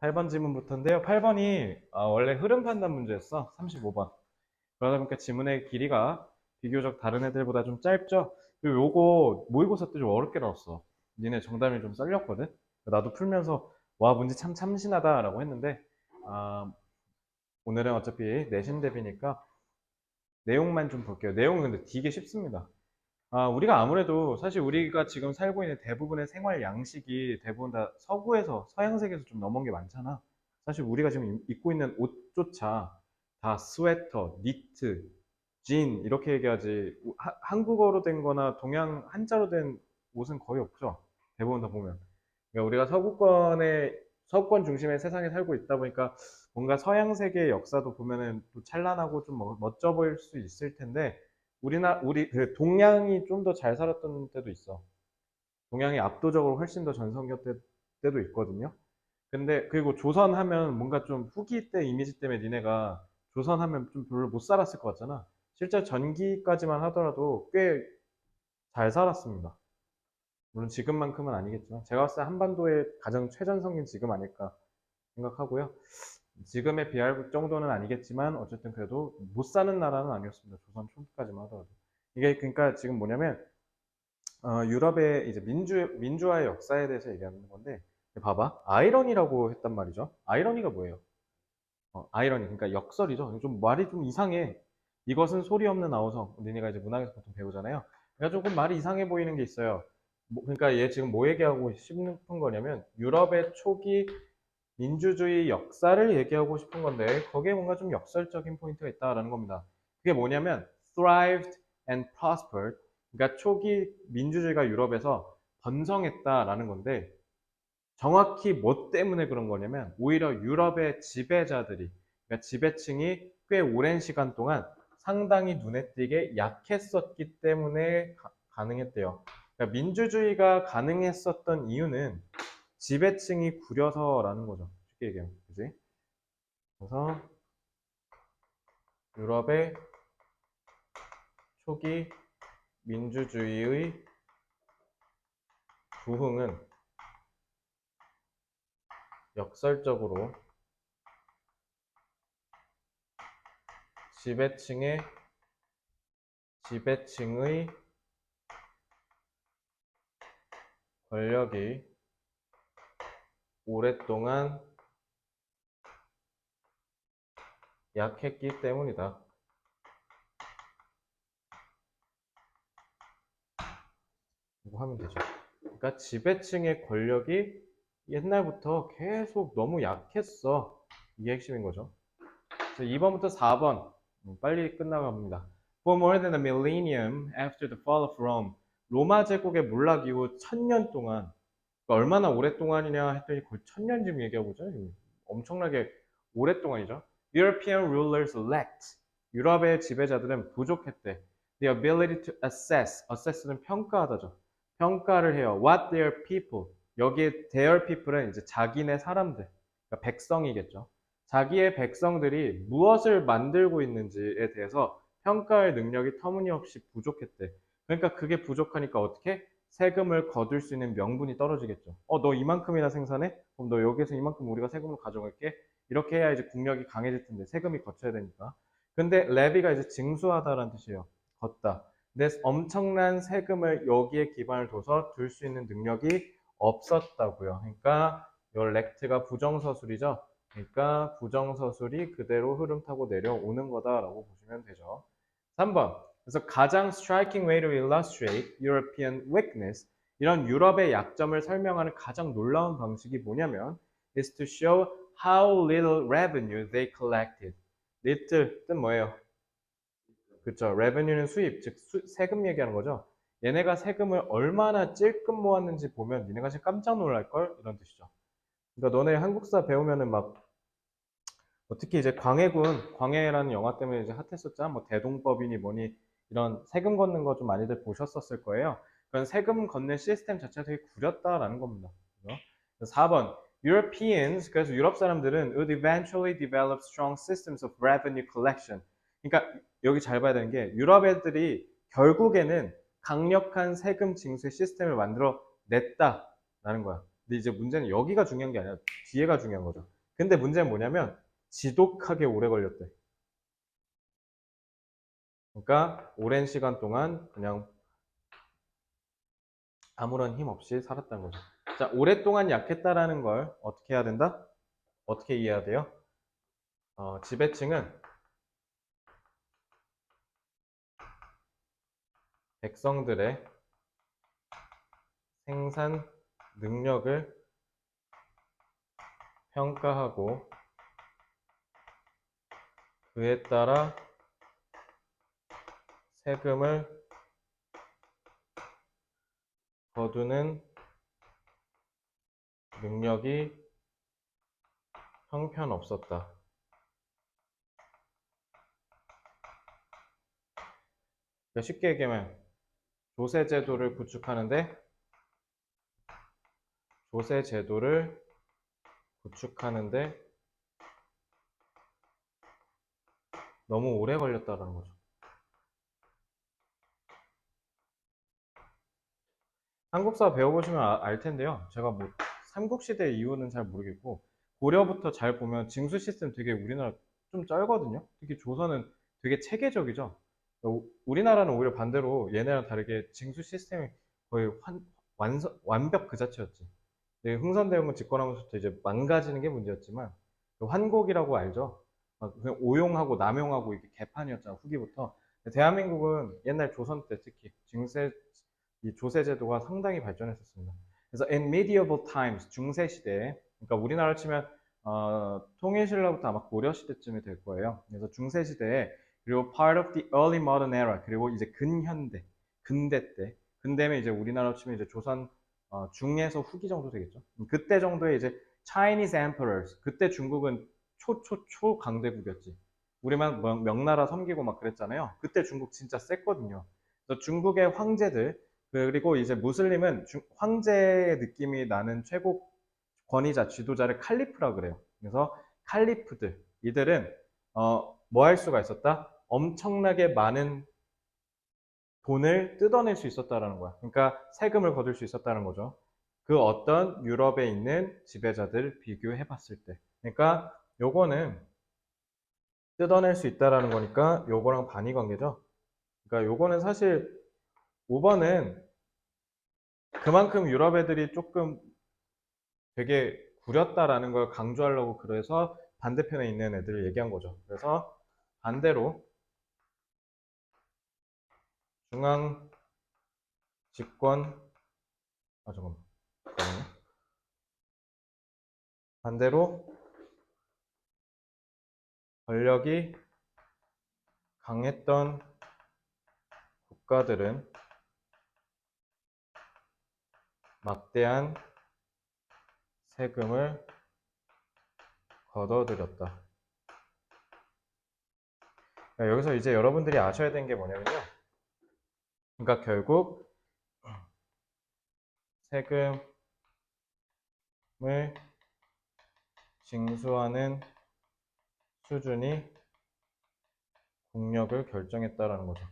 8번 질문부터인데요. 8번이 원래 흐름 판단 문제였어. 35번. 그러다 보니까 지문의 길이가 비교적 다른 애들보다 좀 짧죠? 그리고 요거 모의고사 때 좀 어렵게 나왔어. 니네 정답이 좀 썰렸거든? 나도 풀면서 와 문제 참 참신하다라고 했는데 아, 오늘은 어차피 내신 대비니까 내용만 좀 볼게요. 내용은 근데 되게 쉽습니다. 우리가 아무래도 사실 우리가 지금 살고 있는 대부분의 생활 양식이 대부분 다 서구에서 서양 세계에서 좀 넘어온 게 많잖아. 사실 우리가 지금 입고 있는 옷조차 다 스웨터, 니트, 진 이렇게 얘기하지 한국어로 된 거나 동양 한자로 된 옷은 거의 없죠. 대부분 다 보면. 그러니까 우리가 서구권 중심의 세상에 살고 있다 보니까 뭔가 서양 세계의 역사도 보면은 또 찬란하고 좀 멋져 보일 수 있을 텐데 우리 그 동양이 좀 더 잘 살았던 때도 있어. 동양이 압도적으로 훨씬 더 때도 있거든요. 근데 그리고 조선 하면 뭔가 좀 후기 때 이미지 때문에 니네가 조선 하면 좀 별로 못 살았을 것 같잖아. 실제 전기까지만 하더라도 꽤 잘 살았습니다. 물론 지금만큼은 아니겠지만 제가 봤을 때 한반도의 가장 최전성기는 지금 아닐까 생각하고요. 지금에 비할 정도는 아니겠지만 어쨌든 그래도 못 사는 나라는 아니었습니다. 조선 초기까지만 하더라도. 이게 그러니까 지금 뭐냐면 유럽의 이제 민주화의 역사에 대해서 얘기하는 건데 봐봐 아이러니라고 했단 말이죠. 아이러니가 뭐예요? 아이러니 그러니까 역설이죠. 좀 말이 좀 이상해. 이것은 소리 없는 아우성. 니네가 이제 문학에서 보통 배우잖아요. 그러니까 조금 말이 이상해 보이는 게 있어요. 그러니까 얘 지금 뭐 얘기하고 싶은 거냐면 유럽의 초기 민주주의 역사를 얘기하고 싶은 건데 거기에 뭔가 좀 역설적인 포인트가 있다라는 겁니다. 그게 뭐냐면 thrived and prospered. 그러니까 초기 민주주의가 유럽에서 번성했다라는 건데 정확히 뭐 때문에 그런 거냐면 오히려 유럽의 지배자들이 그러니까 지배층이 꽤 오랜 시간 동안 상당히 눈에 띄게 약했었기 때문에 가능했대요. 그러니까 민주주의가 가능했었던 이유는 지배층이 구려서라는 거죠. 쉽게 얘기하면. 그지? 그래서 유럽의 초기 민주주의의 부흥은 역설적으로 지배층의 권력이 오랫동안 약했기 때문이다. 이거 하면 되죠. 그러니까 지배층의 권력이 옛날부터 계속 너무 약했어. 이게 핵심인 거죠. 2번부터 4번 빨리 끝나갑니다. For more than a millennium after the fall of Rome, 로마 제국의 몰락 이후 1000년 동안 그러니까 얼마나 오랫동안이냐 했더니 거의 1000년 지금 얘기하고 있잖아요. 엄청나게 오랫동안이죠. European rulers lacked 유럽의 지배자들은 부족했대. The ability to assess는 평가하다죠. 평가를 해요. What their people 여기에 their people은 이제 자기네 사람들 그러니까 백성이겠죠. 자기의 백성들이 무엇을 만들고 있는지에 대해서 평가할 능력이 터무니없이 부족했대. 그러니까 그게 부족하니까 어떻게? 세금을 거둘 수 있는 명분이 떨어지겠죠. 너 이만큼이나 생산해? 그럼 너 여기에서 이만큼 우리가 세금을 가져갈게. 이렇게 해야 이제 국력이 강해질 텐데 세금이 거쳐야 되니까. 근데 레비가 이제 징수하다라는 뜻이에요. 걷다. 근데 엄청난 세금을 여기에 기반을 둬서 둘 수 있는 능력이 없었다고요. 그러니까 요 렉트가 부정서술이죠. 그러니까 부정서술이 그대로 흐름 타고 내려오는 거다라고 보시면 되죠. 3번. 그래서 가장 striking way to illustrate European weakness 이런 유럽의 약점을 설명하는 가장 놀라운 방식이 뭐냐면 is to show how little revenue they collected. little 뜻 뭐예요? 그렇죠. revenue는 수입, 즉 세금 얘기하는 거죠. 얘네가 세금을 얼마나 찔끔 모았는지 보면 니네가 진짜 깜짝 놀랄 걸 이런 뜻이죠. 그러니까 너네 한국사 배우면은 막 특히 이제 광해라는 영화 때문에 이제 핫했었잖아. 뭐 대동법이니 뭐니 이런 세금 걷는 거 좀 많이들 보셨었을 거예요. 그런 세금 걷는 시스템 자체가 되게 구렸다라는 겁니다. 그죠? 4번 Europeans 그래서 유럽 사람들은 would eventually develop strong systems of revenue collection. 그러니까 여기 잘 봐야 되는 게 유럽 애들이 결국에는 강력한 세금 징수 시스템을 만들어 냈다라는 거야. 근데 이제 문제는 여기가 중요한 게 아니라 뒤에가 중요한 거죠. 근데 문제는 뭐냐면 지독하게 오래 걸렸대. 그러니까 오랜 시간 동안 그냥 아무런 힘 없이 살았다는 거죠. 자, 오랫동안 약했다라는 걸 어떻게 해야 된다? 어떻게 이해해야 돼요? 지배층은 백성들의 생산 능력을 평가하고 그에 따라 세금을 거두는 능력이 형편없었다. 그러니까 쉽게 얘기하면 조세제도를 구축하는데 너무 오래 걸렸다는 거죠. 한국사 배워보시면 알 텐데요. 제가 뭐 삼국시대 이후는 잘 모르겠고 고려부터 잘 보면 징수 시스템 되게 우리나라 좀 쩔거든요. 특히 조선은 되게 체계적이죠. 우리나라는 오히려 반대로 얘네랑 다르게 징수 시스템이 거의 완벽 그 자체였지. 흥선대원군 집권하면서부터 이제 망가지는 게 문제였지만 환곡이라고 알죠? 그냥 오용하고 남용하고 이게 개판이었잖아 후기부터. 대한민국은 옛날 조선 때 특히 이 조세 제도가 상당히 발전했었습니다. 그래서 in medieval times 중세 시대에 그러니까 우리나라 치면 통일신라부터 아마 고려 시대쯤이 될 거예요. 그래서 중세 시대에 그리고 part of the early modern era 그리고 이제 근현대 근대 때 근대면 이제 우리나라 치면 이제 조선 중에서 후기 정도 되겠죠. 그때 정도에 이제 Chinese emperors 그때 중국은 초 강대국이었지. 우리만 명나라 섬기고 막 그랬잖아요. 그때 중국 진짜 셌거든요. 그래서 중국의 황제들 그리고 이제 무슬림은 황제의 느낌이 나는 최고 권위자, 지도자를 칼리프라 그래요. 그래서 칼리프들, 이들은 뭐 할 수가 있었다? 엄청나게 많은 돈을 뜯어낼 수 있었다라는 거야. 그러니까 세금을 거둘 수 있었다는 거죠. 그 어떤 유럽에 있는 지배자들 비교해 봤을 때. 그러니까 요거는 뜯어낼 수 있다라는 거니까 요거랑 반의 관계죠. 그러니까 요거는 사실 5번은 그만큼 유럽 애들이 조금 되게 구렸다라는 걸 강조하려고 그래서 반대편에 있는 애들을 얘기한 거죠. 그래서 반대로 중앙 집권 잠깐만. 반대로 권력이 강했던 국가들은 막대한 세금을 걷어들였다. 여기서 이제 여러분들이 아셔야 되는 게 뭐냐면요. 그러니까 결국 세금을 징수하는 수준이 국력을 결정했다라는 거죠.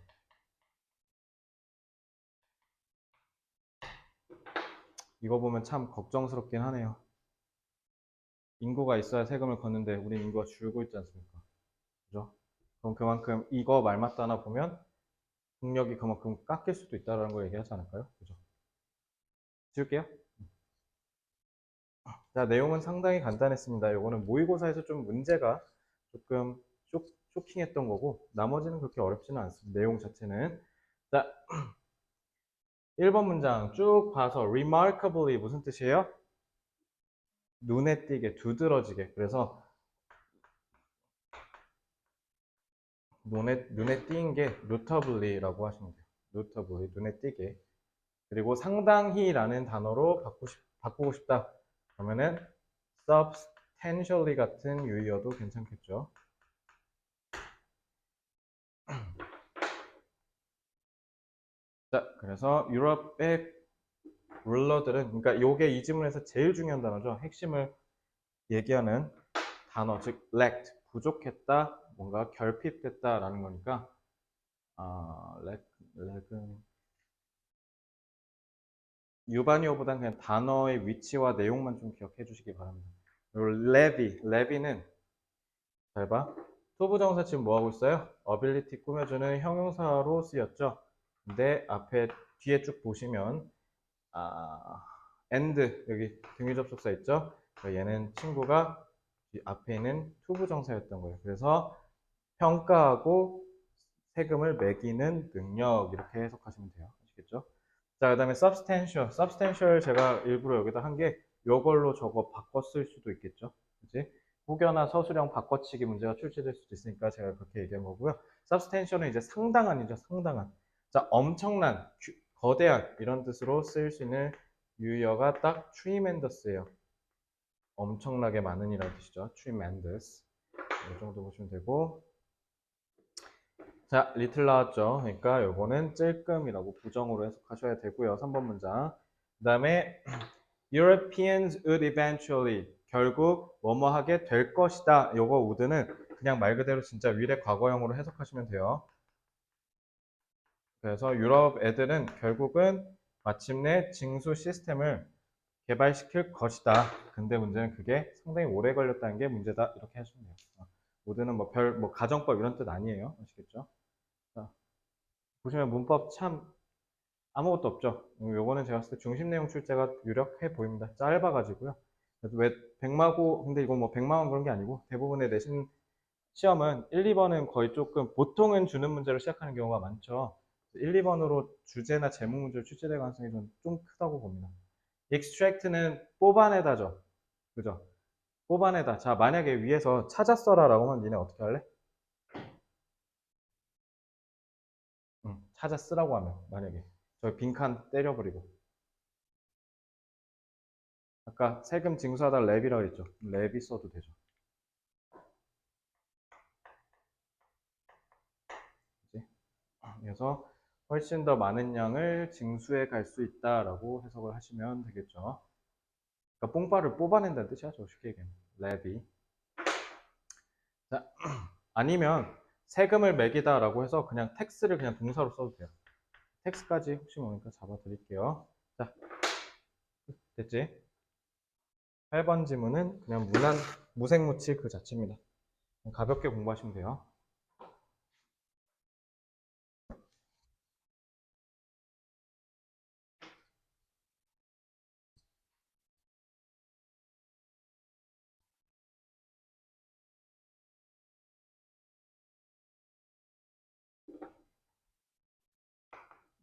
이거 보면 참 걱정스럽긴 하네요. 인구가 있어야 세금을 걷는데 우리 인구가 줄고 있지 않습니까? 그죠? 그럼 그만큼 이거 말 맞다나 보면 국력이 그만큼 깎일 수도 있다는 걸 얘기하지 않을까요? 그죠? 지울게요. 자, 내용은 상당히 간단했습니다. 이거는 모의고사에서 좀 문제가 조금 쇼킹했던 거고 나머지는 그렇게 어렵지는 않습니다. 내용 자체는. 자, 1번 문장 쭉 봐서 remarkably 무슨 뜻이에요? 눈에 띄게, 두드러지게. 그래서 눈에 띄는 게 notably라고 하시면 돼요. notably, 눈에 띄게. 그리고 상당히라는 단어로 바꾸고 싶다. 그러면은 substantially 같은 유의어도 괜찮겠죠. 자, 그래서 유럽의 룰러들은, 그러니까 요게 이 지문에서 제일 중요한 단어죠. 핵심을 얘기하는 단어, 즉 lacked, 부족했다, 뭔가 결핍됐다라는 거니까 lack은 유반이어보단 그냥 단어의 위치와 내용만 좀 기억해 주시기 바랍니다. 그리고 레비는 잘 봐. 투부정사 지금 뭐 하고 있어요? ability 꾸며주는 형용사로 쓰였죠. 근데 앞에 뒤에 쭉 보시면 and 여기 등위 접속사 있죠? 그러니까 얘는 친구가 앞에 있는 투부정사였던 거예요. 그래서 평가하고 세금을 매기는 능력 이렇게 해석하시면 돼요. 아시겠죠? 자, 그 다음에 substantial 제가 일부러 여기다 한 게 요걸로 저거 바꿔 쓸 수도 있겠죠. 그치? 혹여나 서술형 바꿔치기 문제가 출제될 수도 있으니까 제가 그렇게 얘기한 거고요. substantial은 이제 상당한이죠. 상당한. 자, 엄청난, 거대한 이런 뜻으로 쓰일 수 있는 유의어가 딱 tremendous예요. 엄청나게 많은 이라는 뜻이죠. tremendous. 이 정도 보시면 되고, 자, 리틀 나왔죠. 그러니까 요거는 찔끔이라고 부정으로 해석하셔야 되고요. 3번 문장. 그 다음에 Europeans would eventually 결국 뭐뭐 하게 될 것이다. 요거 would는 그냥 말 그대로 진짜 위례 과거형으로 해석하시면 돼요. 그래서 유럽 애들은 결국은 마침내 징수 시스템을 개발시킬 것이다. 근데 문제는 그게 상당히 오래 걸렸다는 게 문제다. 이렇게 하시면 돼요. would는 뭐 가정법 이런 뜻 아니에요. 아시겠죠? 자, 보시면 문법 참 아무것도 없죠. 요거는 제가 봤을 때 중심 내용 출제가 유력해 보입니다. 짧아가지고요. 그래서 왜 백마고, 근데 이거 뭐 백마만 그런 게 아니고 대부분의 내신 시험은 1, 2번은 거의 조금 보통은 주는 문제로 시작하는 경우가 많죠. 1, 2번으로 주제나 제목 문제로 출제될 가능성이 좀 크다고 봅니다. extract는 뽑아내다죠. 그죠? 뽑아내다. 자, 만약에 위에서 찾았어라 라고 하면 니네 어떻게 할래? 찾았으라고 하면 만약에 저 빈칸 때려버리고 아까 세금 징수하다 랩이라고 했죠. 랩이 써도 되죠. 그치? 그래서 훨씬 더 많은 양을 징수해 갈 수 있다라고 해석을 하시면 되겠죠. 그러니까 뽕바를 뽑아낸다는 뜻이야. 저 쉽게 얘기하면. 랩이. 자, 아니면 세금을 매기다라고 해서 그냥 텍스를 그냥 동사로 써도 돼요. 텍스까지 혹시 모르니까 잡아드릴게요. 자, 됐지? 8번 지문은 그냥 무생무치 그 자체입니다. 가볍게 공부하시면 돼요.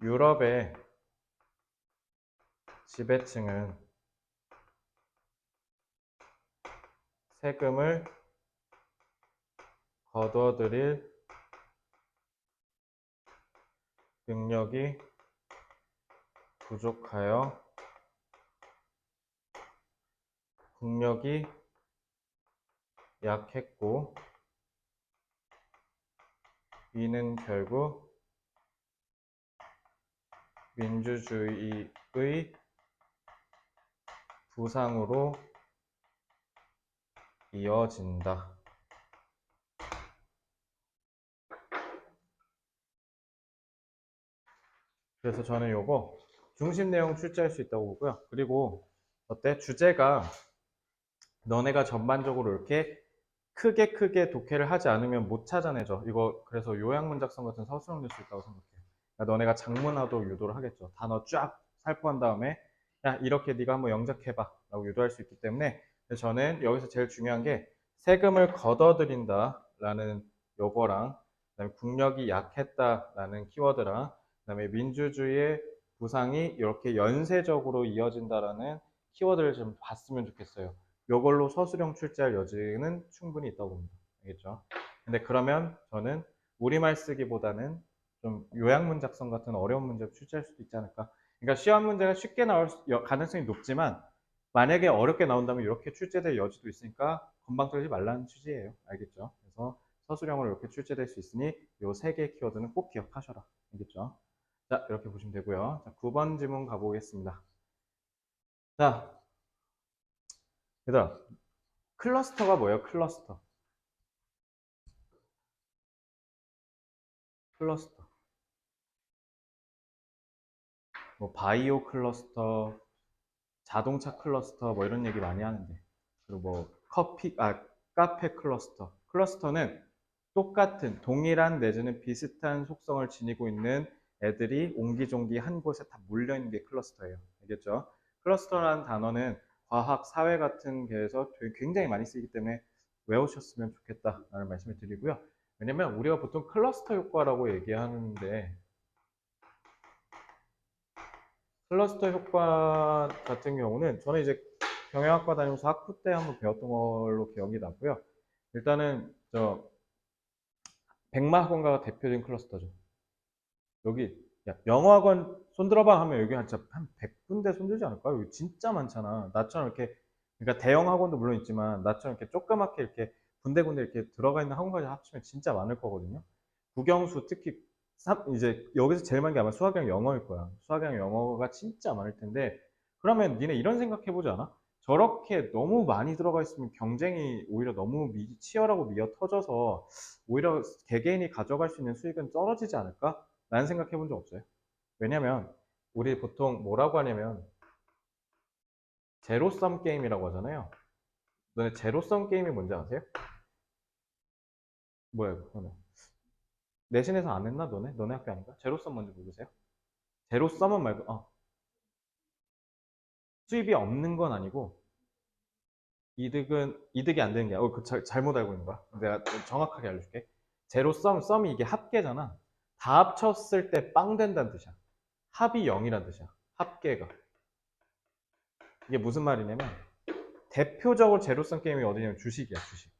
유럽의 지배층은 세금을 거둬들일 능력이 부족하여 국력이 약했고 이는 결국 민주주의의 부상으로 이어진다. 그래서 저는 요거 중심 내용 출제할 수 있다고 보고요. 그리고 어때? 주제가 너네가 전반적으로 이렇게 크게 독해를 하지 않으면 못 찾아내죠. 이거 그래서 요약문 작성 같은 서술형 낼 수 있다고 생각해요. 그러니까 너네가 장문화도 유도를 하겠죠. 단어 쫙 살포한 다음에 야 이렇게 네가 한번 영작해봐 라고 유도할 수 있기 때문에 저는 여기서 제일 중요한 게 세금을 걷어들인다 라는 요거랑 그다음에 국력이 약했다라는 키워드랑 그다음에 민주주의의 부상이 이렇게 연쇄적으로 이어진다라는 키워드를 좀 봤으면 좋겠어요. 이걸로 서술형 출제할 여지는 충분히 있다고 봅니다. 알겠죠? 근데 그러면 저는 우리말 쓰기보다는 좀 요약문 작성 같은 어려운 문제 출제할 수도 있지 않을까. 그러니까 시험 문제가 쉽게 나올 가능성이 높지만 만약에 어렵게 나온다면 이렇게 출제될 여지도 있으니까 건방 떨지 말라는 취지예요. 알겠죠? 그래서 서술형으로 이렇게 출제될 수 있으니 이 세 개의 키워드는 꼭 기억하셔라. 알겠죠? 자, 이렇게 보시면 되고요. 자, 9번 지문 가보겠습니다. 자, 얘들아, 클러스터가 뭐예요? 클러스터. 클러스터. 뭐 바이오 클러스터, 자동차 클러스터 뭐 이런 얘기 많이 하는데, 그리고 뭐 카페 클러스터. 클러스터는 똑같은 동일한 내지는 비슷한 속성을 지니고 있는 애들이 옹기종기 한 곳에 다 몰려 있는 게 클러스터예요. 알겠죠? 클러스터라는 단어는 과학, 사회 같은 게에서 굉장히 많이 쓰이기 때문에 외우셨으면 좋겠다라는 말씀을 드리고요. 왜냐면 우리가 보통 클러스터 효과라고 얘기하는데, 클러스터 효과 같은 경우는 저는 이제 경영학과 다니면서 학부 때 한번 배웠던 걸로 기억이 나고요. 일단은 저 백마학원가가 대표적인 클러스터죠. 여기 야, 영어학원 손들어봐 하면 여기 한 100군데 손들지 않을까요? 여기 진짜 많잖아. 나처럼 이렇게, 그러니까 대형 학원도 물론 있지만 나처럼 이렇게 조그맣게 이렇게 군데군데 이렇게 들어가 있는 학원까지 합치면 진짜 많을 거거든요. 국영수 특히 이제 여기서 제일 많은 게 아마 수학이랑 영어일 거야. 수학이랑 영어가 진짜 많을 텐데, 그러면 니네 이런 생각 해보지 않아? 저렇게 너무 많이 들어가 있으면 경쟁이 오히려 너무 치열하고 미어 터져서 오히려 개개인이 가져갈 수 있는 수익은 떨어지지 않을까? 라는 생각 해본 적 없어요. 왜냐면 우리 보통 뭐라고 하냐면 제로섬 게임이라고 하잖아요. 너네 제로섬 게임이 뭔지 아세요? 뭐야 이거? 너네 내신에서 안 했나 너네? 너네 학교 아닌가? 제로섬 뭔지 모르세요? 제로섬은 말고 수입이 없는 건 아니고 이득이 안 되는 게 잘못 알고 있는 거야. 내가 좀 정확하게 알려줄게. 제로섬 썸이 이게 합계잖아. 다 합쳤을 때 빵 된다는 뜻이야. 합이 0이란 뜻이야. 합계가. 이게 무슨 말이냐면 대표적으로 제로섬 게임이 어디냐면 주식이야, 주식.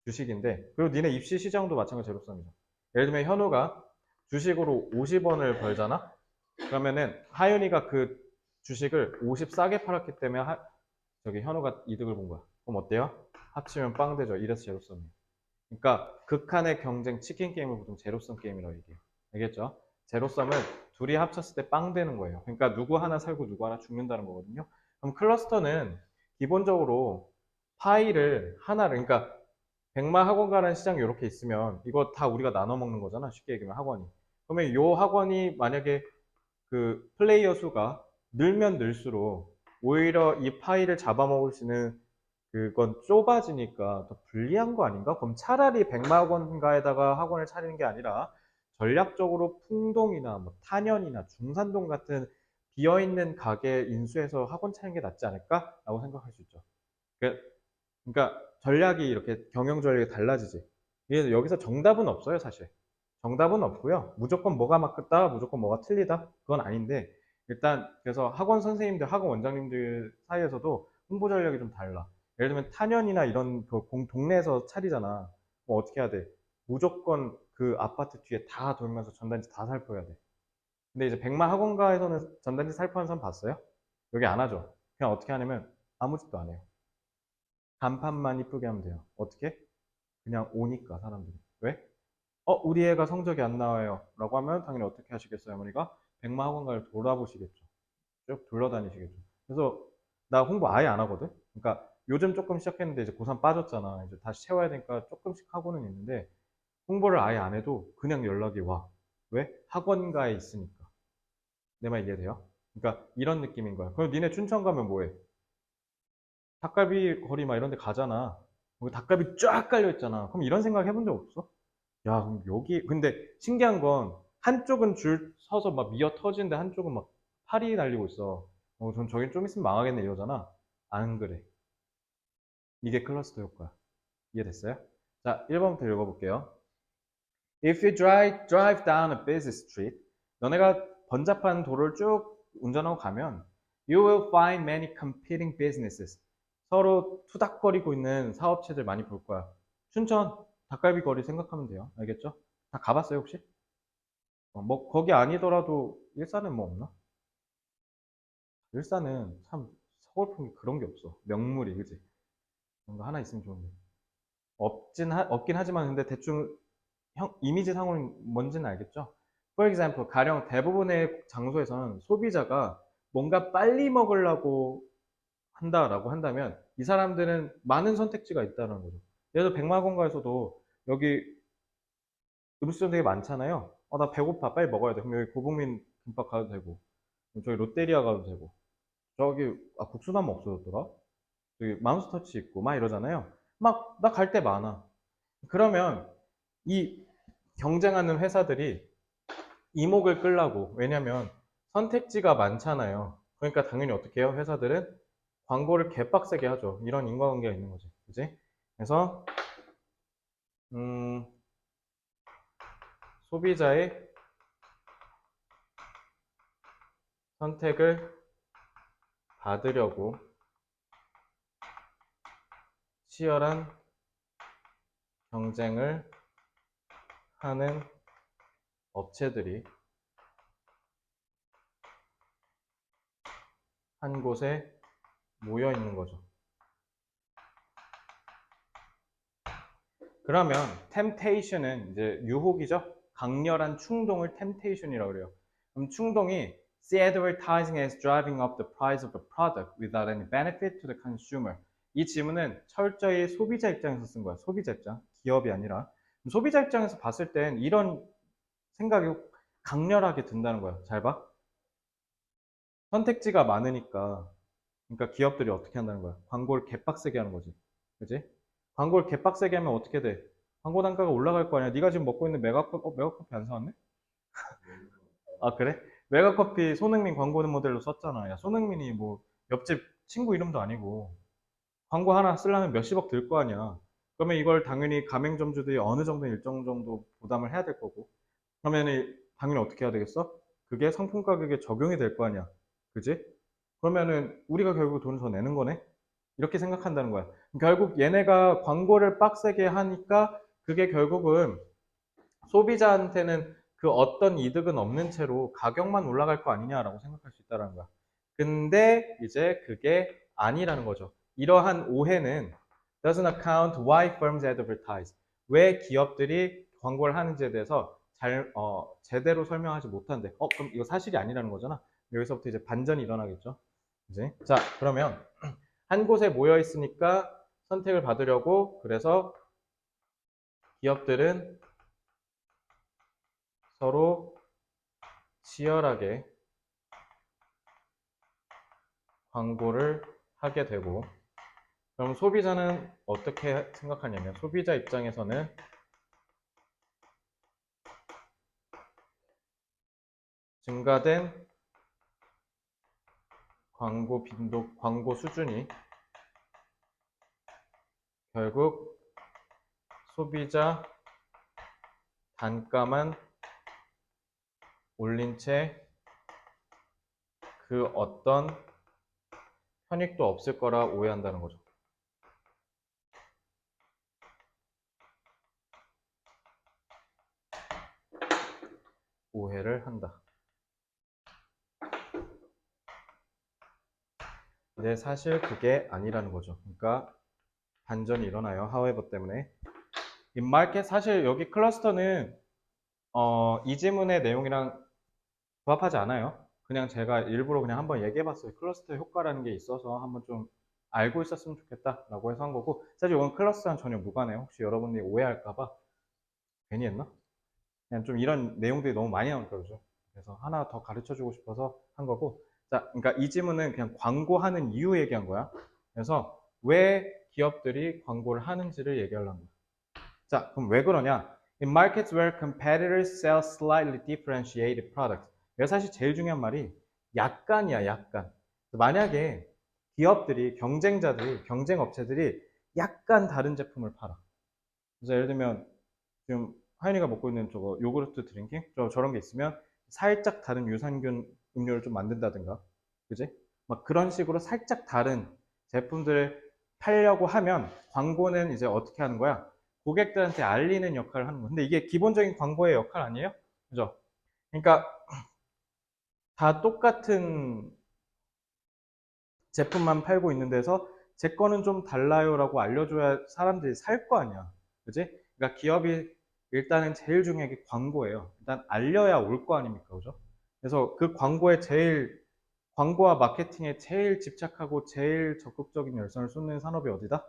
주식인데, 그리고 니네 입시 시장도 마찬가지 제로섬이죠. 예를 들면 현우가 주식으로 50원을 벌잖아? 그러면은 하윤이가 그 주식을 50 싸게 팔았기 때문에 저기 현우가 이득을 본 거야. 그럼 어때요? 합치면 빵 되죠. 이래서 제로섬이에요. 그러니까 극한의 경쟁 치킨 게임을 보통 제로섬 게임이라고 얘기해요. 알겠죠? 제로섬은 둘이 합쳤을 때 빵 되는 거예요. 그러니까 누구 하나 살고 누구 하나 죽는다는 거거든요. 그럼 클러스터는 기본적으로 파이를 하나를, 그러니까 백마 학원가라는 시장이 이렇게 있으면 이거 다 우리가 나눠 먹는 거잖아. 쉽게 얘기하면 학원이. 그러면 이 학원이 만약에 그 플레이어 수가 늘면 늘수록 오히려 이 파이를 잡아먹을 수 있는 그건 좁아지니까 더 불리한 거 아닌가? 그럼 차라리 백마학원가에다가 학원을 차리는 게 아니라 전략적으로 풍동이나 뭐 탄현이나 중산동 같은 비어있는 가게 인수해서 학원 차리는 게 낫지 않을까? 라고 생각할 수 있죠. 그러니까 전략이 이렇게 경영 전략이 달라지지. 그래서 여기서 정답은 없어요, 사실. 정답은 없고요. 무조건 뭐가 맞다, 무조건 뭐가 틀리다. 그건 아닌데 일단 그래서 학원 선생님들, 학원 원장님들 사이에서도 홍보 전략이 좀 달라. 예를 들면 탄현이나 이런 그 동네에서 차리잖아. 뭐 어떻게 해야 돼? 무조건 그 아파트 뒤에 다 돌면서 전단지 다 살포해야 돼. 근데 이제 백마 학원가에서는 전단지 살포하는 사람 봤어요? 여기 안 하죠. 그냥 어떻게 하냐면 아무 짓도 안 해요. 간판만 이쁘게 하면 돼요. 어떻게? 그냥 오니까 사람들이. 왜? 우리 애가 성적이 안 나와요. 라고 하면 당연히 어떻게 하시겠어요, 어머니가? 백마 학원가를 돌아보시겠죠. 쭉 둘러다니시겠죠. 그래서 나 홍보 아예 안 하거든? 그러니까 요즘 조금 시작했는데 이제 고3 빠졌잖아. 이제 다시 채워야 되니까 조금씩 하고는 있는데 홍보를 아예 안 해도 그냥 연락이 와. 왜? 학원가에 있으니까. 내 말 이해돼요? 그러니까 이런 느낌인 거야. 그럼 니네 춘천 가면 뭐해? 닭갈비 거리 막 이런 데 가잖아. 거기 닭갈비 쫙 깔려 있잖아. 그럼 이런 생각 해본 적 없어? 야, 그럼 여기, 근데 신기한 건 한쪽은 줄 서서 막 미어 터지는데 한쪽은 막 팔이 날리고 있어. 전 저긴 좀 있으면 망하겠네 이러잖아. 안 그래. 이게 클러스터 효과야. 이해됐어요? 자, 1번부터 읽어볼게요. If you drive down a busy street, 너네가 번잡한 도로를 쭉 운전하고 가면 you will find many competing businesses. 서로 투닥거리고 있는 사업체들 많이 볼 거야. 춘천 닭갈비 거리 생각하면 돼요. 알겠죠? 다 가봤어요 혹시? 뭐 거기 아니더라도 일산은 뭐 없나? 일산은 참 서글픈 게 그런 게 없어. 명물이 그지? 뭔가 하나 있으면 좋은데. 없긴 하지만 근데 대충 이미지 상으로 뭔지는 알겠죠? For example, 가령 대부분의 장소에서는 소비자가 뭔가 빨리 먹으려고 한다라고 한다면 이 사람들은 많은 선택지가 있다는 거죠. 예를 들어 백마건가에서도 여기 음식점 되게 많잖아요. 나 배고파 빨리 먹어야 돼. 그럼 여기 고복민 김밥 가도 되고 저기 롯데리아 가도 되고, 저기, 국수나무 없어졌더라? 저기 맘스터치 있고, 막 이러잖아요. 막, 나 갈 데 많아. 그러면 이 경쟁하는 회사들이 이목을 끌라고. 왜냐면 선택지가 많잖아요. 그러니까 당연히 어떻게 해요? 회사들은 광고를 개빡세게 하죠. 이런 인과관계가 있는 거지. 그지? 그래서, 음, 소비자의 선택을 받으려고 치열한 경쟁을 하는 업체들이 한 곳에 모여 있는 거죠. 그러면 temptation은 이제 유혹이죠. 강렬한 충동을 temptation이라고 그래요. 그럼 충동이 see advertising as driving up the price of a product without any benefit to the consumer. 이 지문은 철저히 소비자 입장에서 쓴 거야. 소비자 입장, 기업이 아니라. 소비자 입장에서 봤을 땐 이런 생각이 강렬하게 든다는 거야. 잘 봐. 선택지가 많으니까, 그러니까 기업들이 어떻게 한다는 거야? 광고를 개빡세게 하는 거지. 그지? 광고를 개빡세게 하면 어떻게 돼? 광고 단가가 올라갈 거 아니야. 네가 지금 먹고 있는 메가커피 안 사왔네? 아, 그래? 메가커피 손흥민 광고 모델로 썼잖아. 야, 손흥민이 뭐 옆집 친구 이름도 아니고 광고 하나 쓰려면 몇십억 들 거 아니야. 그러면 이걸 당연히 가맹점주들이 어느 정도 일정 정도 부담을 해야 될 거고. 그러면 당연히 어떻게 해야 되겠어? 그게 상품 가격에 적용이 될 거 아니야. 그지? 그러면은 우리가 결국 돈을 더 내는 거네? 이렇게 생각한다는 거야. 결국 얘네가 광고를 빡세게 하니까 그게 결국은 소비자한테는 그 어떤 이득은 없는 채로 가격만 올라갈 거 아니냐라고 생각할 수 있다는 거야. 근데 이제 그게 아니라는 거죠. 이러한 오해는 doesn't account why firms advertise. 왜 기업들이 광고를 하는지에 대해서 제대로 설명하지 못한대. 그럼 이거 사실이 아니라는 거잖아. 여기서부터 이제 반전이 일어나겠죠. 이제 자, 그러면 한 곳에 모여 있으니까 선택을 받으려고 그래서 기업들은 서로 치열하게 광고를 하게 되고 그럼 소비자는 어떻게 생각하냐면 소비자 입장에서는 증가된 광고 빈도, 광고 수준이 결국 소비자 단가만 올린 채 그 어떤 편익도 없을 거라 오해한다는 거죠. 오해를 한다. 근데 사실 그게 아니라는 거죠. 그러니까 반전이 일어나요. however 때문에. 인마켓 사실 여기 클러스터는 이 지문의 내용이랑 부합하지 않아요. 그냥 제가 일부러 그냥 한번 얘기해봤어요. 클러스터 효과라는 게 있어서 한번 좀 알고 있었으면 좋겠다라고 해서 한 거고 사실 이건 클러스랑 전혀 무관해요. 혹시 여러분들이 오해할까봐 괜히 했나? 그냥 좀 이런 내용들이 너무 많이 나오니까 그러죠. 그래서 하나 더 가르쳐주고 싶어서 한 거고 자, 그러니까 이 지문은 그냥 광고하는 이유 얘기한 거야. 그래서 왜 기업들이 광고를 하는지를 얘기하려는 거야. 자, 그럼 왜 그러냐? In markets where competitors sell slightly differentiated products. 이게 사실 제일 중요한 말이 약간이야, 약간. 만약에 기업들이, 경쟁자들이, 경쟁업체들이 약간 다른 제품을 팔아. 그래서 예를 들면 지금 하윤이가 먹고 있는 저거 요구르트 드링킹? 저런 게 있으면 살짝 다른 유산균 음료를 좀 만든다든가. 그지? 막 그런 식으로 살짝 다른 제품들을 팔려고 하면 광고는 이제 어떻게 하는 거야? 고객들한테 알리는 역할을 하는 거야. 근데 이게 기본적인 광고의 역할 아니에요? 그죠? 그러니까 다 똑같은 제품만 팔고 있는 데서 제 거는 좀 달라요라고 알려줘야 사람들이 살 거 아니야. 그지? 그러니까 기업이 일단은 제일 중요한 게 광고예요. 일단 알려야 올 거 아닙니까? 그죠? 그래서 그 광고와 마케팅에 제일 집착하고 제일 적극적인 열성을 쏟는 산업이 어디다?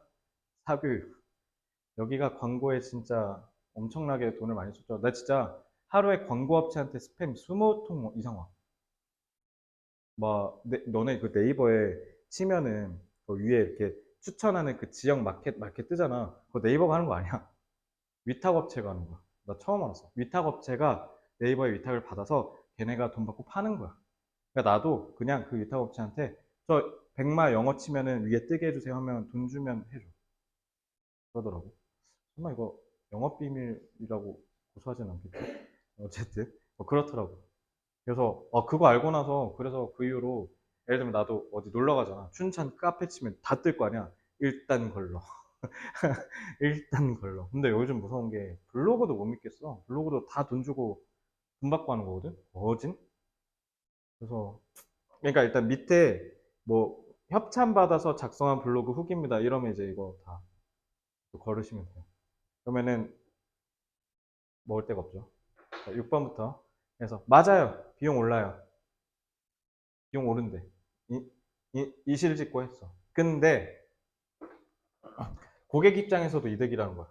사교육. 여기가 광고에 진짜 엄청나게 돈을 많이 쏟죠. 나 진짜 하루에 광고업체한테 스팸 20통 이상 와. 너네 그 네이버에 치면은 그 위에 이렇게 추천하는 그 지역 마켓 뜨잖아. 그거 네이버가 하는 거 아니야. 위탁 업체가 하는 거야. 나 처음 알았어. 위탁 업체가 네이버에 위탁을 받아서 걔네가 돈 받고 파는 거야. 그러니까 나도 그냥 그 위탁 업체한테 저 백마 영어 치면은 위에 뜨게 해주세요 하면 돈 주면 해줘. 그러더라고. 설마 이거 영업 비밀이라고 고소하진 않겠지? 어쨌든 뭐 그렇더라고. 그래서 그거 알고 나서 그래서 그 이후로 예를 들면 나도 어디 놀러 가잖아. 춘천 카페 치면 다 뜰 거 아니야. 일단 걸러. 일단 걸러. 근데 요즘 무서운 게 블로그도 못 믿겠어. 블로그도 다 돈 주고 돈 받고 하는 거거든. 거진. 그래서 그러니까 일단 밑에 뭐 협찬 받아서 작성한 블로그 후기입니다. 이러면 이제 이거 다 걸으시면 돼요. 그러면은 먹을 데가 없죠. 자, 6번부터 그래서 맞아요. 비용 올라요. 비용 오른대. 이실직고 했어. 근데 고객 입장에서도 이득이라는 거야.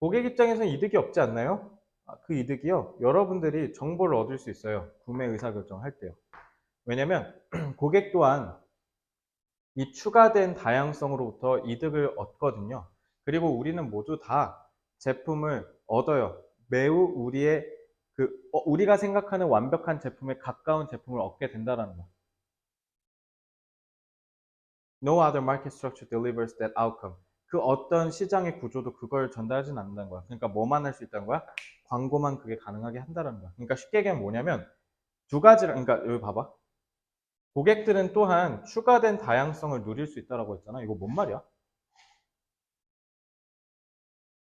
고객 입장에서는 이득이 없지 않나요? 그 이득이요. 여러분들이 정보를 얻을 수 있어요. 구매 의사결정을 할 때요. 왜냐면 고객 또한 이 추가된 다양성으로부터 이득을 얻거든요. 그리고 우리는 모두 다 제품을 얻어요. 매우 우리가 생각하는 완벽한 제품에 가까운 제품을 얻게 된다는 거. No other market structure delivers that outcome. 그 어떤 시장의 구조도 그걸 전달하진 않는다는 거야. 그러니까 뭐만 할 수 있다는 거야? 광고만 그게 가능하게 한다는 거야. 그러니까 쉽게 얘기하면 뭐냐면 두 가지를, 그러니까 여기 봐봐. 고객들은 또한 추가된 다양성을 누릴 수 있다라고 했잖아. 이거 뭔 말이야?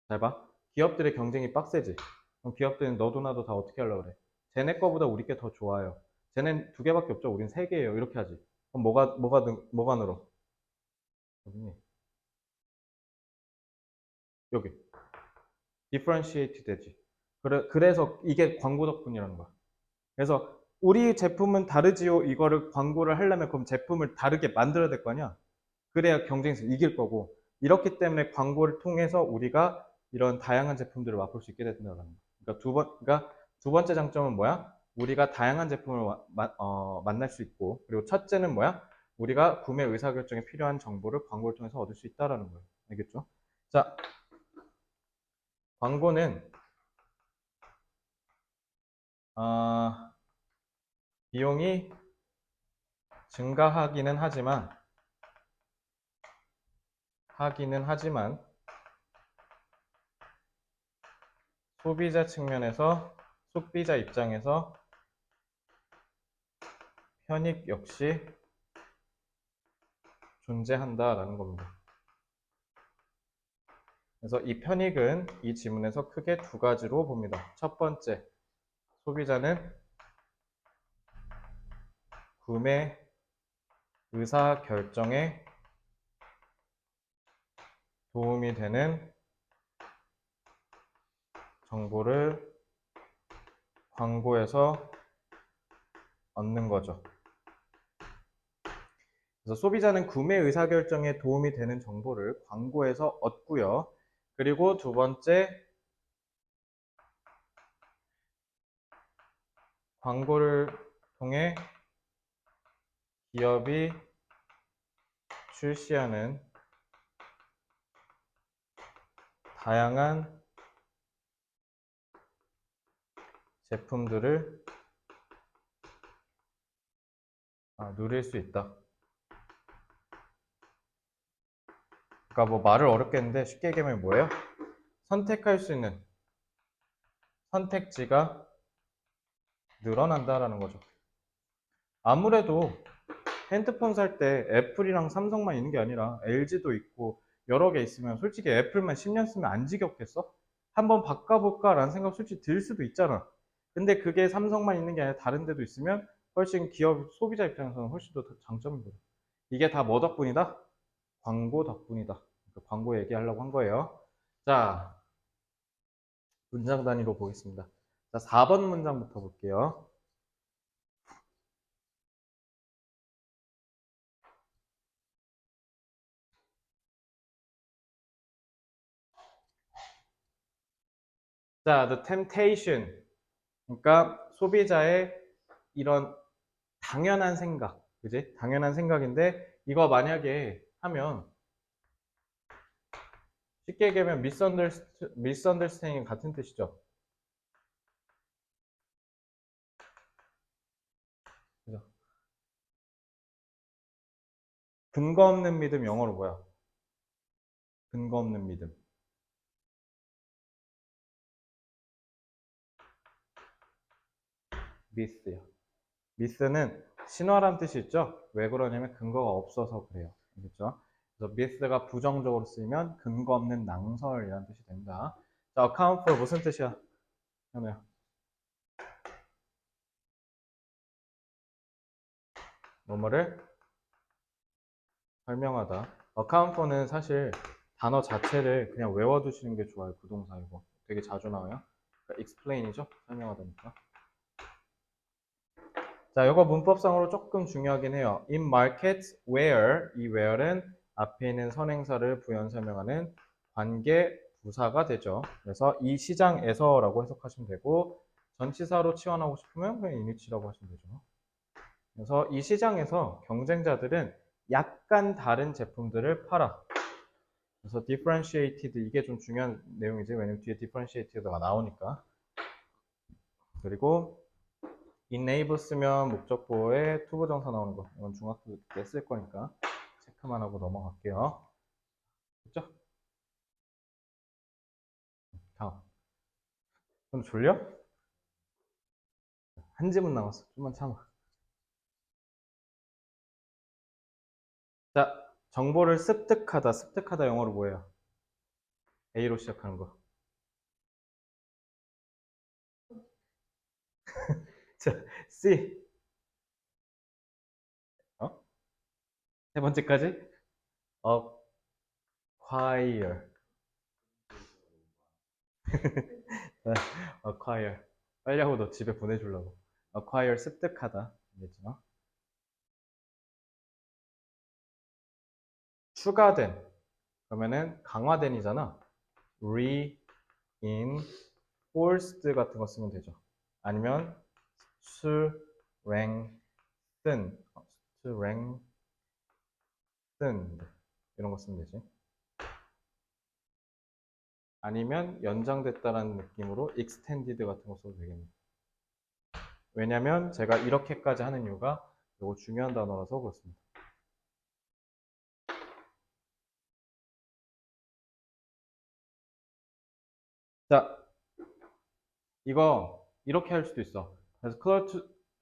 잘 봐. 기업들의 경쟁이 빡세지. 그럼 기업들은 너도 나도 다 어떻게 하려고 그래? 쟤네 거보다 우리 게 더 좋아요. 쟤는 두 개밖에 없죠. 우린 세 개예요. 이렇게 하지. 그럼 뭐가 늘어? 어디니? 여기. differentiate 되지. 그래서 이게 광고 덕분이라는 거야. 그래서 우리 제품은 다르지요. 이거를 광고를 하려면 그럼 제품을 다르게 만들어야 될 거 아니야. 그래야 경쟁에서 이길 거고. 이렇기 때문에 광고를 통해서 우리가 이런 다양한 제품들을 맛볼 수 있게 된다는 거야. 그러니까 두 번째 장점은 뭐야? 우리가 다양한 제품을 만날 수 있고, 그리고 첫째는 뭐야? 우리가 구매 의사결정에 필요한 정보를 광고를 통해서 얻을 수 있다라는 거예요. 알겠죠? 자, 광고는 어, 비용이 증가하기는 하지만 소비자 입장에서 편익 역시 존재한다라는 겁니다. 그래서 이 편익은 이 지문에서 크게 두 가지로 봅니다. 첫 번째, 소비자는 구매 의사 결정에 도움이 되는 정보를 광고에서 얻는 거죠. 그래서 소비자는 구매 의사결정에 도움이 되는 정보를 광고에서 얻고요. 그리고 두 번째, 광고를 통해 기업이 출시하는 다양한 제품들을 누릴 수 있다. 그러니까 뭐 말을 어렵게 했는데 쉽게 얘기하면 뭐예요? 선택할 수 있는 선택지가 늘어난다라는 거죠. 아무래도 핸드폰 살 때 애플이랑 삼성만 있는 게 아니라 LG도 있고 여러 개 있으면 솔직히 애플만 10년 쓰면 안 지겹겠어? 한번 바꿔볼까? 라는 생각 솔직히 들 수도 있잖아. 근데 그게 삼성만 있는 게 아니라 다른 데도 있으면 훨씬 기업 소비자 입장에서는 훨씬 더 장점인 거죠. 이게 다 뭐 덕분이다? 광고 덕분이다. 그러니까 광고 얘기하려고 한 거예요. 자, 문장 단위로 보겠습니다. 자, 4번 문장부터 볼게요. 자, the temptation. 그러니까 소비자의 이런 당연한 생각, 그지? 당연한 생각인데 이거 만약에 하면 쉽게 얘기하면 misunderstanding 같은 뜻이죠. 그죠? 근거 없는 믿음 영어로 뭐야? 근거 없는 믿음. 미스요. 미스는 신화란 뜻이 있죠? 왜 그러냐면 근거가 없어서 그래요. 알겠죠? 그래서 미스가 부정적으로 쓰이면 근거 없는 낭설이라는 뜻이 됩니다. 자, account for 무슨 뜻이야? 현우야. 뭐뭐를 설명하다. account for는 사실 단어 자체를 그냥 외워두시는 게 좋아요. 부동사이고. 되게 자주 나와요. 그러니까 explain이죠? 설명하다니까. 자, 이거 문법상으로 조금 중요하긴 해요. In markets where, 이 where는 앞에 있는 선행사를 부연 설명하는 관계 부사가 되죠. 그래서 이 시장에서라고 해석하시면 되고 전치사로 치환하고 싶으면 그냥 인위치라고 하시면 되죠. 그래서 이 시장에서 경쟁자들은 약간 다른 제품들을 팔아. 그래서 differentiated 이게 좀 중요한 내용이지. 왜냐면 뒤에 differentiated가 나오니까. 그리고 enable 쓰면 목적보호에 투부정사 나오는 거. 이건 중학교 때 쓸 거니까 체크만 하고 넘어갈게요. 됐죠? 다음. 그럼 졸려? 한 지문 남았어. 좀만 참아. 자, 정보를 습득하다. 습득하다 영어로 뭐예요? A로 시작하는 거. 자, C. 어? 세 번째까지? acquire. acquire. 빨리 하고 너 집에 보내주려고. acquire 습득하다. 알겠죠? 추가된. 그러면은 강화된이잖아. reinforced 같은 거 쓰면 되죠. 아니면 strengthen, strengthened 이런 거 쓰면 되지. 아니면 연장됐다라는 느낌으로 extended 같은 거 써도 되겠네. 왜냐면 제가 이렇게까지 하는 이유가 이거 중요한 단어라서 그렇습니다. 자, 이거 이렇게 할 수도 있어. 그래서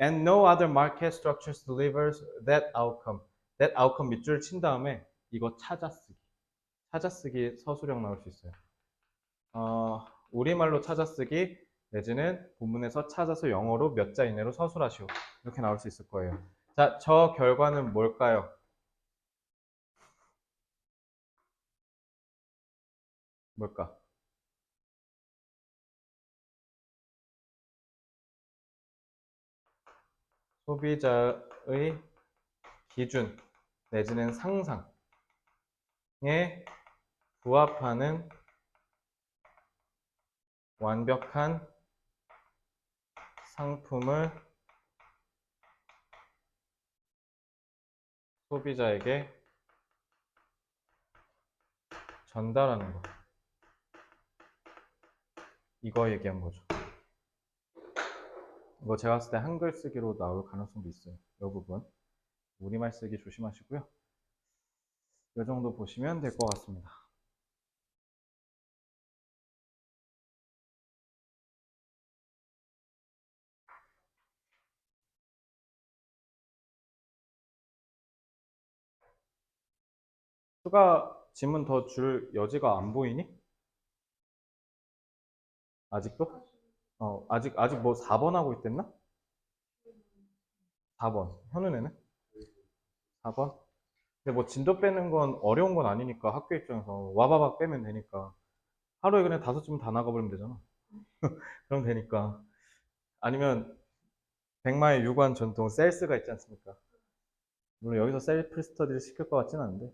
and no other market structures delivers that outcome. that outcome 밑줄 친 다음에 이거 찾아쓰기. 찾아쓰기 서술형 나올 수 있어요. 우리말로 찾아쓰기 내지는 본문에서 찾아서 영어로 몇 자 이내로 서술하시오. 이렇게 나올 수 있을 거예요. 자, 저 결과는 뭘까요? 뭘까? 소비자의 기준 내지는 상상에 부합하는 완벽한 상품을 소비자에게 전달하는 거. 이거 얘기한 거죠. 이거 제가 봤을 때 한글 쓰기로 나올 가능성도 있어요. 이 부분. 우리말 쓰기 조심하시고요. 이 정도 보시면 될 것 같습니다. 추가 질문 더 줄 여지가 안 보이니? 아직도? 아직 뭐 4번 하고 있댔나? 4번. 현은에는? 4번? 근데 뭐 진도 빼는 건 어려운 건 아니니까 학교 입장에서 와바박 빼면 되니까 하루에 그냥 5쯤 다 나가버리면 되잖아. 그럼 되니까. 아니면 백마의 유관 전통 셀스가 있지 않습니까? 물론 여기서 셀프 스터디를 시킬 것 같진 않은데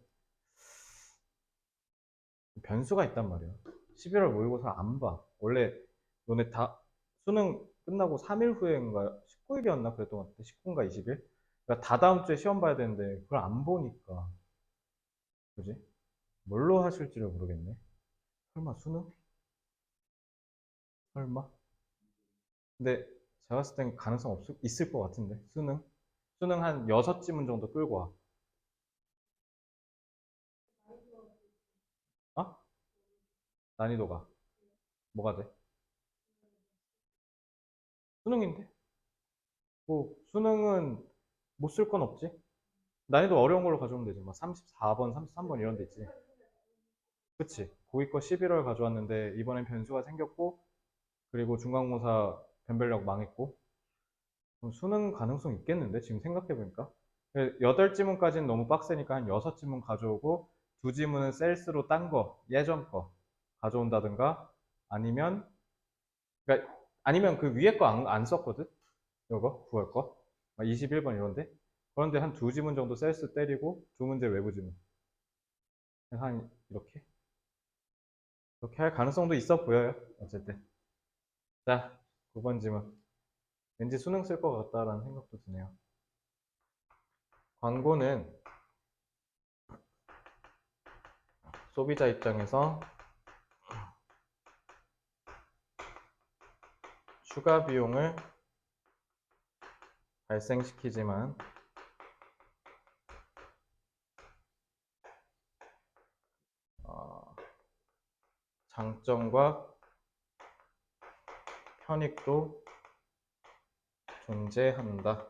변수가 있단 말이야. 11월 모의고사 안 봐. 원래 너네 다 수능 끝나고 3일 후에인가 19일이었나 그랬던 것 같아. 19일인가 20일. 그러니까 다다음 주에 시험 봐야 되는데 그걸 안 보니까 그지? 뭘로 하실지를 모르겠네. 설마 수능? 설마? 근데 제가 봤을 땐 가능성 있을 것 같은데 수능? 수능 한 6지문 정도 끌고 와. 어? 난이도가 뭐가 돼? 수능인데? 뭐 수능은 못 쓸 건 없지? 난이도 어려운 걸로 가져오면 되지. 막 34번, 33번 이런 데 있지. 그치? 고기 거 11월 가져왔는데 이번엔 변수가 생겼고 그리고 중간고사 변별력 망했고 그럼 수능 가능성 있겠는데? 지금 생각해보니까 8지문까지는 너무 빡세니까 한 6지문 가져오고 2지문은 셀스로 딴 거, 예전 거 가져온다든가 아니면 그러니까 아니면 그 위에 거 안 썼거든? 이거 9월 거 21번 이런데 그런데 한 2지문 정도 셀스 때리고 2문제 외부 지문 한 이렇게 할 가능성도 있어 보여요. 어쨌든 자 9번 지문 왠지 수능 쓸 것 같다라는 생각도 드네요. 광고는 소비자 입장에서 추가 비용을 발생시키지만 장점과 편익도 존재한다.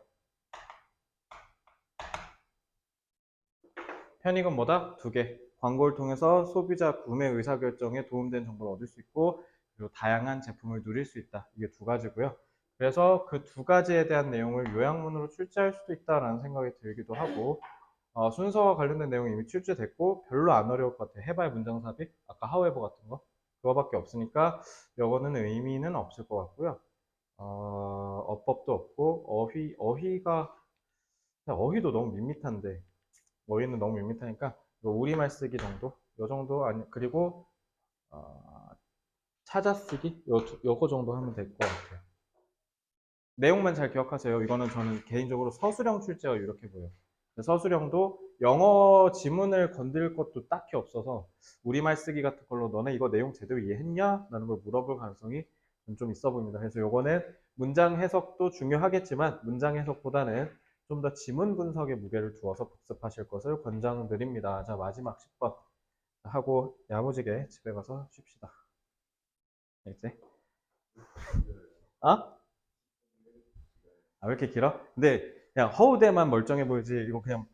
편익은 뭐다? 두 개. 광고를 통해서 소비자 구매 의사결정에 도움되는 정보를 얻을 수 있고 그리고 다양한 제품을 누릴 수 있다. 이게 두 가지고요. 그래서 그 두 가지에 대한 내용을 요약문으로 출제할 수도 있다라는 생각이 들기도 하고 순서와 관련된 내용이 이미 출제됐고 별로 안 어려울 것 같아요. 해봐야 문장삽입, 아까 하우에버 같은 거 그거밖에 없으니까 이거는 의미는 없을 것 같고요. 어법도 없고 어휘도 너무 밋밋한데 어휘는 너무 밋밋하니까 우리말 쓰기 정도 요 정도 아니 그리고 어, 찾아쓰기 요거 정도 하면 될 것 같아요. 내용만 잘 기억하세요. 이거는 저는 개인적으로 서술형 출제가 이렇게 보여요. 서술형도 영어 지문을 건들 것도 딱히 없어서 우리말 쓰기 같은 걸로 너네 이거 내용 제대로 이해했냐? 라는 걸 물어볼 가능성이 좀 있어 보입니다. 그래서 요거는 문장 해석도 중요하겠지만 문장 해석보다는 좀 더 지문 분석에 무게를 두어서 복습하실 것을 권장드립니다. 자, 마지막 10번 하고 야무지게 집에 가서 쉽시다. 알겠지? 아? 아, 왜 이렇게 길어? 근데 그냥 허우대만 멀쩡해 보이지 이거 그냥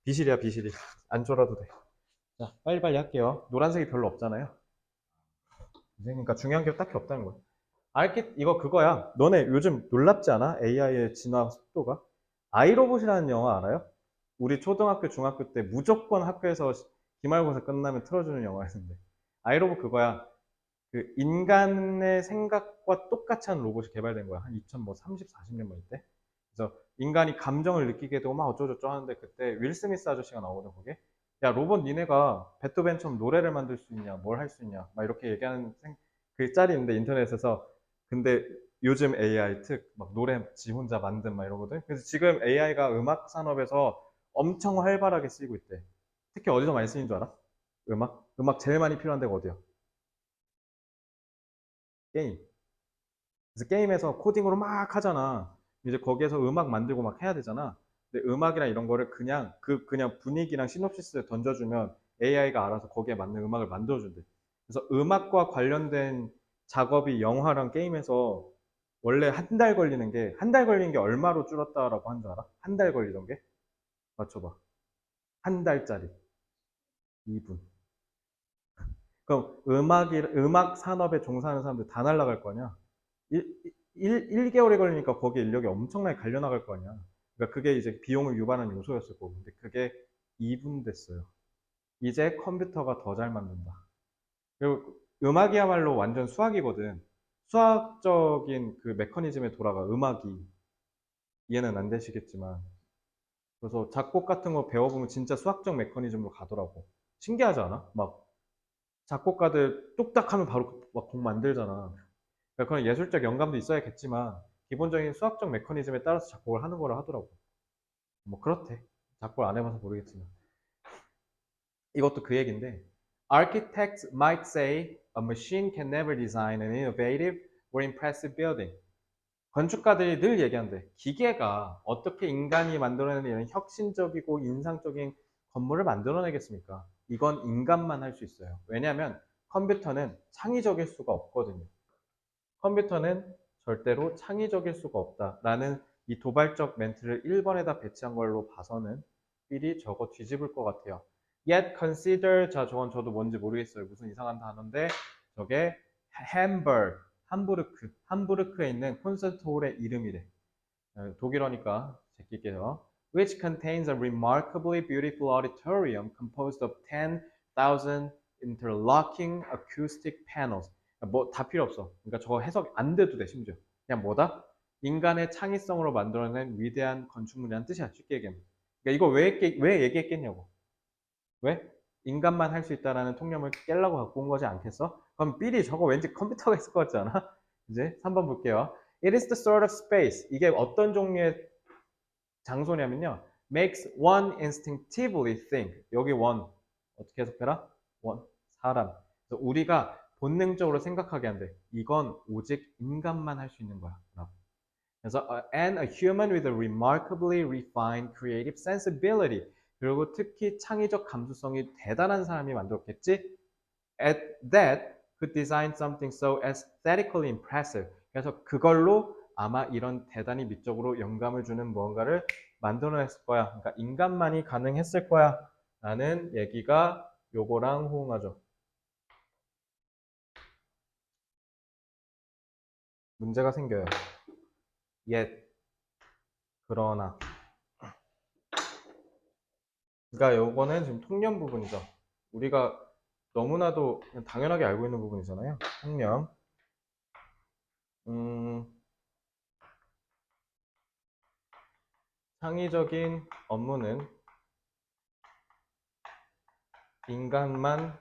비실이야 비실이 안 쫄아도 돼. 자 빨리빨리 할게요. 노란색이 별로 없잖아요. 그러니까 중요한 게 딱히 없다는 거야. 이거 그거야. 너네 요즘 놀랍지 않아? AI의 진화 속도가? 아이로봇이라는 영화 알아요? 우리 초등학교 중학교 때 무조건 학교에서 기말고사 끝나면 틀어주는 영화였는데 아이로봇 그거야. 그 인간의 생각과 똑같이 하는 로봇이 개발된 거야. 한 2030, 40년 만 이때. 그래서 인간이 감정을 느끼게 되고 막 어쩌고저쩌고 하는데 그때 윌 스미스 아저씨가 나오거든, 거기에. 야, 로봇 니네가 베토벤처럼 노래를 만들 수 있냐, 뭘 할 수 있냐, 막 이렇게 얘기하는 그 짤이 있는데 인터넷에서. 근데 요즘 AI 막 노래 지 혼자 만든 막 이러거든. 그래서 지금 AI가 음악 산업에서 엄청 활발하게 쓰이고 있대. 특히 어디서 많이 쓰이는 줄 알아? 음악 제일 많이 필요한 데가 어디야? 게임. 그래서 게임에서 코딩으로 막 하잖아. 이제 거기에서 음악 만들고 막 해야 되잖아. 근데 음악이랑 이런 거를 그냥 분위기랑 시놉시스에 던져주면 AI가 알아서 거기에 맞는 음악을 만들어준대. 그래서 음악과 관련된 작업이 영화랑 게임에서 원래 한 달 걸리는 게 얼마로 줄었다라고 한 줄 알아? 한 달 걸리던 게? 맞춰봐. 한 달짜리. 2분. 그럼 음악 산업에 종사하는 사람들 다 날라갈 거 아니야? 1개월이 걸리니까 거기에 인력이 엄청나게 갈려나갈 거 아니야. 그러니까 그게 이제 비용을 유발하는 요소였을 거고. 근데 그게 2분 됐어요. 이제 컴퓨터가 더 잘 만든다. 그리고 음악이야말로 완전 수학이거든. 수학적인 그 메커니즘에 돌아가, 음악이. 이해는 안 되시겠지만. 그래서 작곡 같은 거 배워보면 진짜 수학적 메커니즘으로 가더라고. 신기하지 않아? 막 작곡가들 뚝딱 하면 바로 막 곡 만들잖아. 그러니까 그런 예술적 영감도 있어야겠지만 기본적인 수학적 메커니즘에 따라서 작곡을 하는 거라 하더라고. 뭐 그렇대. 작곡을 안 해봐서 모르겠지만. 이것도 그 얘기인데 Architects might say a machine can never design an innovative or impressive building. 건축가들이 늘 얘기한대. 기계가 어떻게 인간이 만들어내는 이런 혁신적이고 인상적인 건물을 만들어내겠습니까? 이건 인간만 할 수 있어요. 왜냐하면 컴퓨터는 창의적일 수가 없거든요. 컴퓨터는 절대로 창의적일 수가 없다라는 이 도발적 멘트를 1번에다 배치한 걸로 봐서는 미리 저거 뒤집을 것 같아요. Yet consider, 자 저건 저도 뭔지 모르겠어요. 무슨 이상한 단어인데 저게 Hamburg, 함부르크에 있는 콘서트홀의 이름이래. 독일어니까 제낄게요. Which contains a remarkably beautiful auditorium composed of 10,000 interlocking acoustic panels. 뭐 다 필요 없어. 그러니까 저거 해석 안 돼도 돼 심지어. 그냥 뭐다? 인간의 창의성으로 만들어낸 위대한 건축물이라는 뜻이야. 쉽게 얘기하면. 그러니까 이거 왜 얘기했겠냐고. 왜? 인간만 할 수 있다라는 통념을 깨려고 갖고 온 거지 않겠어? 그럼 삐리 저거 왠지 컴퓨터가 있을 것 같지 않아? 이제 3번 볼게요. It is the sort of space. 이게 어떤 종류의 장소냐면요. Makes one instinctively think. 여기 one. 어떻게 해석해라? one. 사람. 그래서 우리가 본능적으로 생각하게 한대. 이건 오직 인간만 할 수 있는 거야. 그래서 and a human with a remarkably refined creative sensibility. 그리고 특히 창의적 감수성이 대단한 사람이 만들었겠지. At that could design something so aesthetically impressive. 그래서 그걸로 아마 이런 대단히 미적으로 영감을 주는 무언가를 만들어냈을 거야. 그러니까 인간만이 가능했을 거야. 라는 얘기가 요거랑 호응하죠. 문제가 생겨요. Yet, 그러나. 그러니까 요거는 지금 통념 부분이죠. 우리가 너무나도 그냥 당연하게 알고 있는 부분이잖아요. 통념. 창의적인 업무는 인간만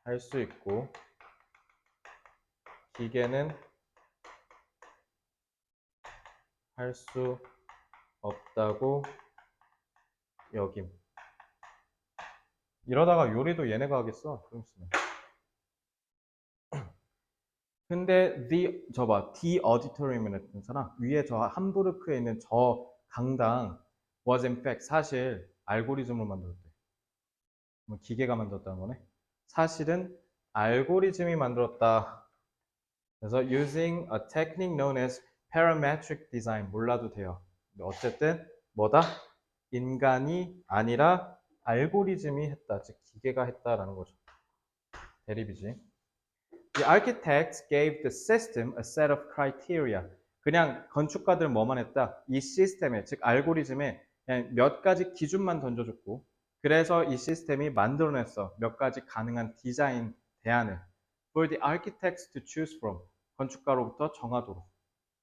할 수 있고 기계는 할 수 없다고 여김. 이러다가 요리도 얘네가 하겠어. 좀 있으면. 근데 the auditorium이라는 거잖아. 위에 저 함부르크에 있는 저 강당 was in fact 사실 알고리즘으로 만들었대. 뭐 기계가 만들었다는 거네. 사실은 알고리즘이 만들었다. 그래서 using a technique known as parametric design 몰라도 돼요. 근데 어쨌든 뭐다? 인간이 아니라 알고리즘이 했다. 즉 기계가 했다라는 거죠. 대립이지. The architects gave the system a set of criteria. 그냥 건축가들 뭐만 했다? 이 시스템에, 즉 알고리즘에 그냥 몇 가지 기준만 던져줬고 그래서 이 시스템이 만들어냈어. 몇 가지 가능한 디자인 대안을. For the architects to choose from. 건축가로부터 정하도록.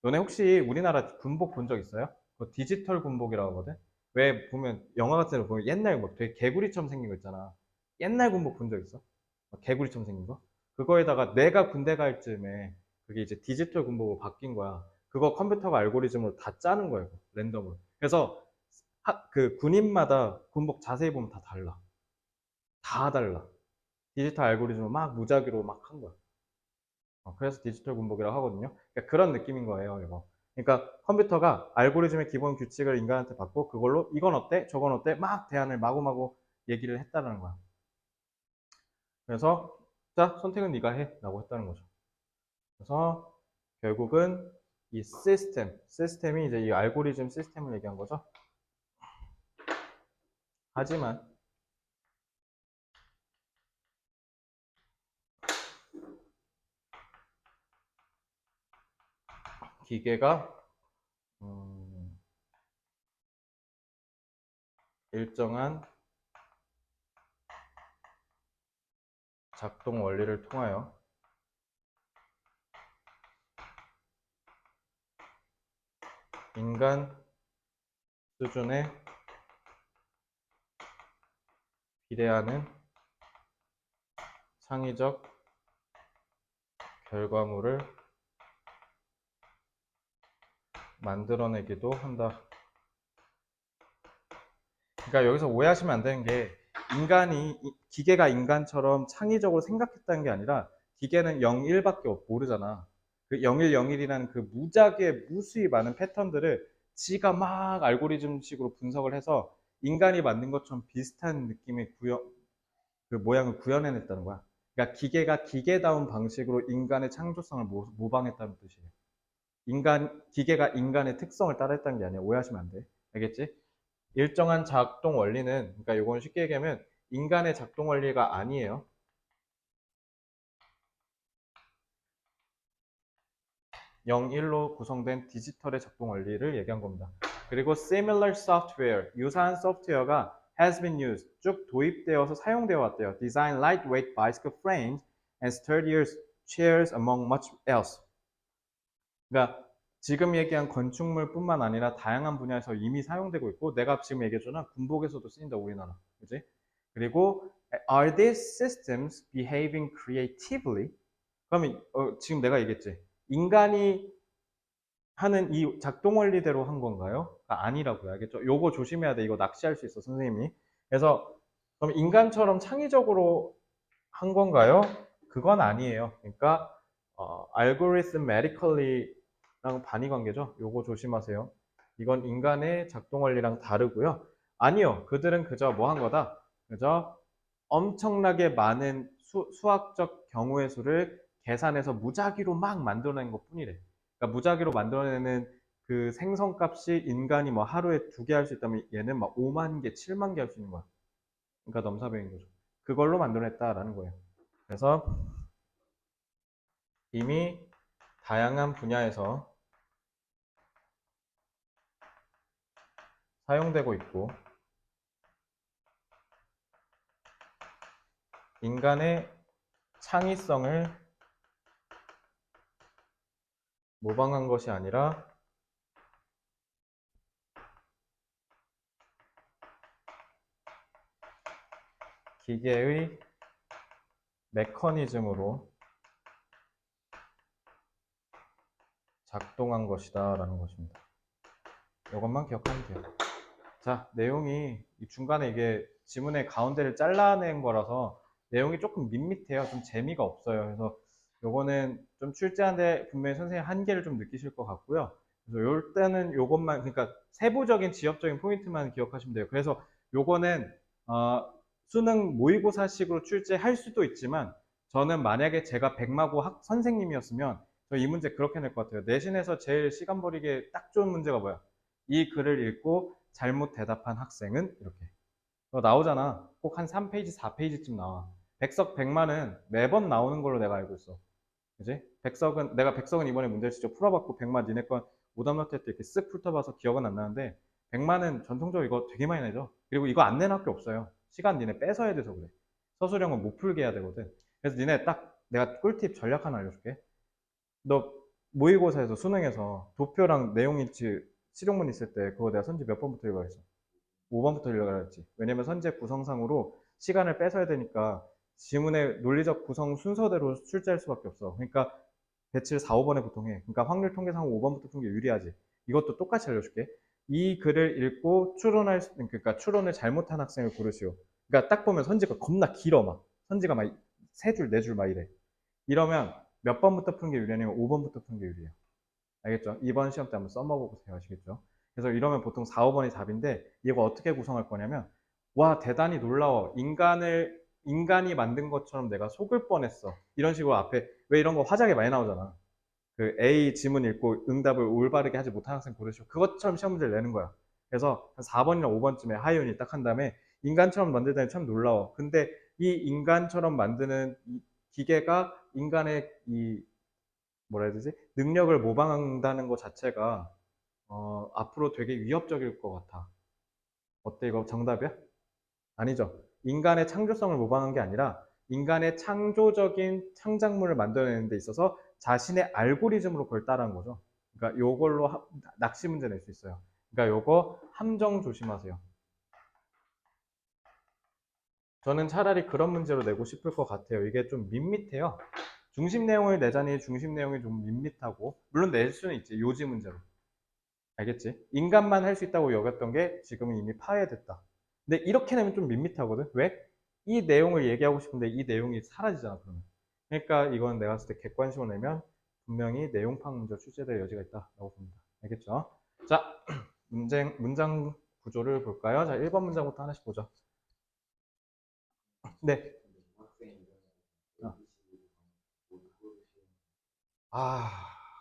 너네 혹시 우리나라 군복 본 적 있어요? 그 디지털 군복이라고 하거든? 왜 보면 영화 같은 거 보면 옛날 뭐 되게 개구리처럼 생긴 거 있잖아. 옛날 군복 본 적 있어? 개구리처럼 생긴 거? 그거에다가 내가 군대 갈 쯤에 그게 이제 디지털 군복으로 바뀐 거야. 그거 컴퓨터가 알고리즘으로 다 짜는 거예요. 랜덤으로. 그래서 그 군인마다 군복 자세히 보면 다 달라. 다 달라. 디지털 알고리즘으로 막 무작위로 막 한 거야. 그래서 디지털 군복이라고 하거든요. 그러니까 그런 느낌인 거예요, 이거. 그러니까 컴퓨터가 알고리즘의 기본 규칙을 인간한테 받고 그걸로 이건 어때? 저건 어때? 막 대안을 마구마구 얘기를 했다는 거야. 그래서 자, 선택은 네가 해 라고 했다는 거죠. 그래서 결국은 이 시스템이 이제 이 알고리즘 시스템을 얘기한 거죠. 하지만 기계가 일정한 작동 원리를 통하여 인간 수준에 비례하는 창의적 결과물을 만들어내기도 한다. 그러니까 여기서 오해하시면 안 되는 게 기계가 인간처럼 창의적으로 생각했다는 게 아니라 기계는 0, 1밖에 모르잖아. 그 0, 1, 0, 1이라는 그 무작위의 무수히 많은 패턴들을 지가 막 알고리즘식으로 분석을 해서 인간이 만든 것처럼 비슷한 느낌의 그 모양을 구현해냈다는 거야. 그러니까 기계가 기계다운 방식으로 인간의 창조성을 모방했다는 뜻이에요. 기계가 인간의 특성을 따라했다는 게 아니야. 오해하시면 안 돼. 알겠지? 일정한 작동 원리는, 그러니까 이건 쉽게 얘기하면 인간의 작동 원리가 아니에요. 0, 1로 구성된 디지털의 작동 원리를 얘기한 겁니다. 그리고 similar software, 유사한 소프트웨어가 has been used, 쭉 도입되어서 사용되어 왔대요. Design lightweight bicycle frames and sturdier chairs among much else. 그러니까 지금 얘기한 건축물뿐만 아니라 다양한 분야에서 이미 사용되고 있고 내가 지금 얘기했잖아. 군복에서도 쓰인다 우리나라. 그지? 그리고 are these systems behaving creatively? 그러면 지금 내가 얘기했지. 인간이 하는 이 작동 원리대로 한 건가요? 아니라고요. 알겠죠? 요거 조심해야 돼. 이거 낚시할 수 있어, 선생님이. 그래서 그럼 인간처럼 창의적으로 한 건가요? 그건 아니에요. 그러니까 algorithmically랑 반의 관계죠. 요거 조심하세요. 이건 인간의 작동 원리랑 다르고요. 아니요. 그들은 그저 뭐 한 거다? 그저 엄청나게 많은 수학적 경우의 수를 계산해서 무작위로 막 만들어낸 것 뿐이래. 그러니까 무작위로 만들어내는 그 생성값이 인간이 뭐 하루에 2개 할 수 있다면 얘는 막 5만 개, 7만 개 할 수 있는 거야. 그러니까 넘사벽인 거죠. 그걸로 만들어냈다라는 거예요. 그래서 이미 다양한 분야에서 사용되고 있고 인간의 창의성을 모방한 것이 아니라 기계의 메커니즘으로 작동한 것이다 라는 것입니다. 이것만 기억하면 돼요. 자, 내용이 중간에 이게 지문의 가운데를 잘라낸 거라서 내용이 조금 밋밋해요. 좀 재미가 없어요. 그래서 요거는 좀 출제하는데 분명히 선생님 한계를 좀 느끼실 것 같고요. 그래서 요 때는 요것만, 그러니까 세부적인 지역적인 포인트만 기억하시면 돼요. 그래서 요거는 수능 모의고사식으로 출제할 수도 있지만 저는 만약에 제가 백마고 선생님이었으면 저 이 문제 그렇게 낼 것 같아요. 내신에서 제일 시간 버리기에 딱 좋은 문제가 뭐야? 이 글을 읽고 잘못 대답한 학생은 이렇게 나오잖아. 꼭 한 3페이지, 4페이지쯤 나와. 백석 백만은 매번 나오는 걸로 내가 알고 있어. 그지? 내가 백석은 이번에 문제를 직접 풀어봤고, 백만 니네 건 오답노트 때 이렇게 쓱 훑어봐서 기억은 안 나는데, 백만은 전통적으로 이거 되게 많이 내죠. 그리고 이거 안 내는 학교 없어요. 시간 니네 뺏어야 돼서 그래. 서술형은 못 풀게 해야 되거든. 그래서 니네 딱 내가 꿀팁 전략 하나 알려줄게. 너 모의고사에서 수능에서 도표랑 내용일치 실용문 있을 때 그거 내가 선지 몇 번부터 읽어야 했어? 5번부터 읽어야 했지. 왜냐면 선제 구성상으로 시간을 뺏어야 되니까 지문의 논리적 구성 순서대로 출제할 수밖에 없어. 그러니까 배치를 4, 5번에 보통 해. 그러니까 확률 통계상 5번부터 푸는 게 유리하지. 이것도 똑같이 알려줄게. 이 글을 읽고 그러니까 추론을 잘못한 학생을 고르시오. 그러니까 딱 보면 선지가 겁나 길어 막. 선지가 막 3줄, 4줄 막 이래. 이러면 몇 번부터 푸는 게 유리하냐면 5번부터 푸는 게 유리해요. 알겠죠? 이번 시험 때 한번 써먹어보세요. 아시겠죠? 그래서 이러면 보통 4, 5번이 답인데 이거 어떻게 구성할 거냐면 와 대단히 놀라워. 인간이 만든 것처럼 내가 속을 뻔했어. 이런 식으로 앞에 왜 이런 거 화작에 많이 나오잖아. 그 A 지문 읽고 응답을 올바르게 하지 못한 학생 고르시고 그것처럼 시험 문제를 내는 거야. 그래서 한 4번이나 5번쯤에 하이온이 딱 한 다음에 인간처럼 만들다니 참 놀라워. 근데 이 인간처럼 만드는 이 기계가 인간의 이 뭐라 해야 되지? 능력을 모방한다는 것 자체가 앞으로 되게 위협적일 것 같아. 어때? 이거 정답이야? 아니죠. 인간의 창조성을 모방한 게 아니라 인간의 창조적인 창작물을 만들어내는 데 있어서 자신의 알고리즘으로 그걸 따라한 거죠. 그러니까 요걸로 낚시 문제 낼 수 있어요. 그러니까 요거 함정 조심하세요. 저는 차라리 그런 문제로 내고 싶을 것 같아요. 이게 좀 밋밋해요. 중심 내용을 내자니 중심 내용이 좀 밋밋하고 물론 낼 수는 있지. 요지 문제로. 알겠지? 인간만 할 수 있다고 여겼던 게 지금은 이미 파괴됐다. 근데 이렇게 내면 좀 밋밋하거든? 왜? 이 내용을 얘기하고 싶은데 이 내용이 사라지잖아, 그러면. 그러니까 이건 내가 봤을 때 객관식으로 내면 분명히 내용 파악 문제가 출제될 여지가 있다라고 봅니다. 알겠죠? 자, 문장 구조를 볼까요? 자, 1번 문장부터 하나씩 보죠. 네. 어. 아,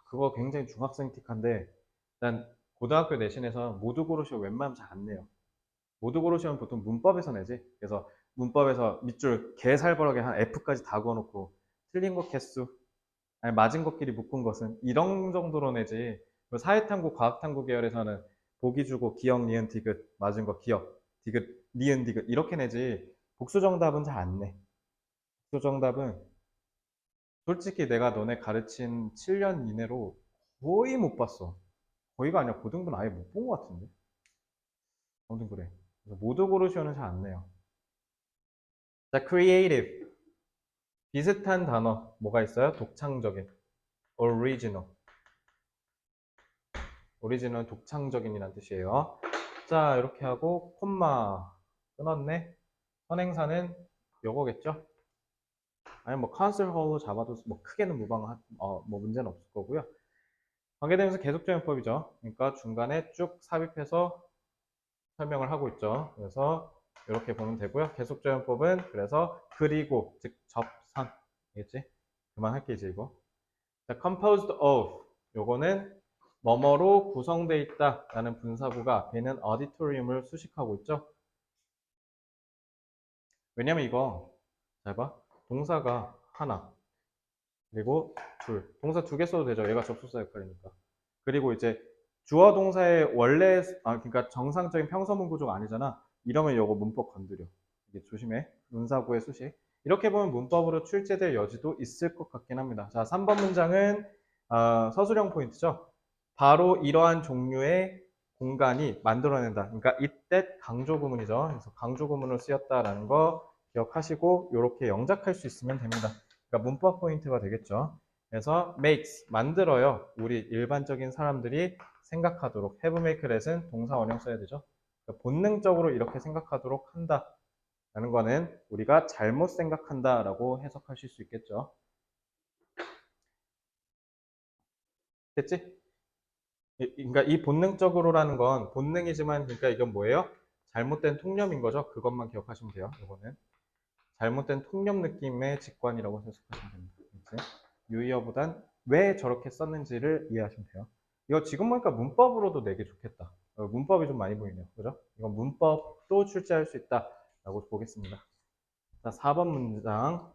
그거 굉장히 중학생 틱한데, 일단 고등학교 내신에서 모두 고르시오 웬만하면 잘 안 내요. 모두 고르시오는 보통 문법에서 내지. 그래서 문법에서 밑줄 개살벌하게 한 F까지 다 그어놓고 틀린 것 개수, 아니 맞은 것끼리 묶은 것은 이런 정도로 내지. 사회탐구, 과학탐구 계열에서는 보기 주고 기억, 니은, 디귿, 맞은 거 기억, 디귿, 니은, 디귿 이렇게 내지. 복수 정답은 잘 안 내. 복수 정답은 솔직히 내가 너네 가르친 7년 이내로 거의 못 봤어. 거의가 아니라 고등부는 아예 못 본 것 같은데. 아무튼 그래. 그래서 모두 고르시오는 잘 안 내요. 자, creative. 비슷한 단어 뭐가 있어요? 독창적인. original. 오리지널 독창적인이란 뜻이에요. 자, 이렇게 하고 콤마 끊었네. 선행사는 요거겠죠? 아니 뭐 컨슬 홀로 잡아도 뭐 크게는 뭐 문제는 없을 거고요. 관계대명사 계속적용법이죠. 그러니까 중간에 쭉 삽입해서 설명을 하고 있죠. 그래서 이렇게 보면 되고요. 계속적용법은 그래서 그리고 즉 접선 알겠지? 그만할게 이제 이거. 자, composed of 요거는 뭐뭐로 구성되어 있다 라는 분사구가 앞에 있는 auditorium을 수식하고 있죠. 왜냐면 이거 잘 봐. 동사가 하나 그리고 둘. 동사 두 개 써도 되죠. 얘가 접속사 역할이니까. 그리고 이제 주어 동사의 원래 그러니까 정상적인 평서문 구조가 아니잖아. 이러면 요거 문법 건드려. 이게 조심해. 분사구의 수식. 이렇게 보면 문법으로 출제될 여지도 있을 것 같긴 합니다. 자, 3번 문장은 서술형 포인트죠. 바로 이러한 종류의 공간이 만들어낸다. 그러니까 이때 강조 구문이죠. 그래서 강조 구문으로 쓰였다라는 거 기억하시고 이렇게 영작할 수 있으면 됩니다. 그러니까 문법 포인트가 되겠죠. 그래서 makes 만들어요. 우리 일반적인 사람들이 생각하도록 have make let은 동사 원형 써야 되죠. 그러니까 본능적으로 이렇게 생각하도록 한다라는 거는 우리가 잘못 생각한다라고 해석하실 수 있겠죠. 됐지? 그러니까 이 본능적으로라는 건 본능이지만 그러니까 이건 뭐예요? 잘못된 통념인 거죠. 그것만 기억하시면 돼요. 이거는 잘못된 통념 느낌의 직관이라고 해석하시면 됩니다. 그치? 유의어보단 왜 저렇게 썼는지를 이해하시면 돼요. 이거 지금 보니까 문법으로도 내기 좋겠다. 문법이 좀 많이 보이네요. 그죠? 이건 문법도 출제할 수 있다라고 보겠습니다. 자, 4번 문장.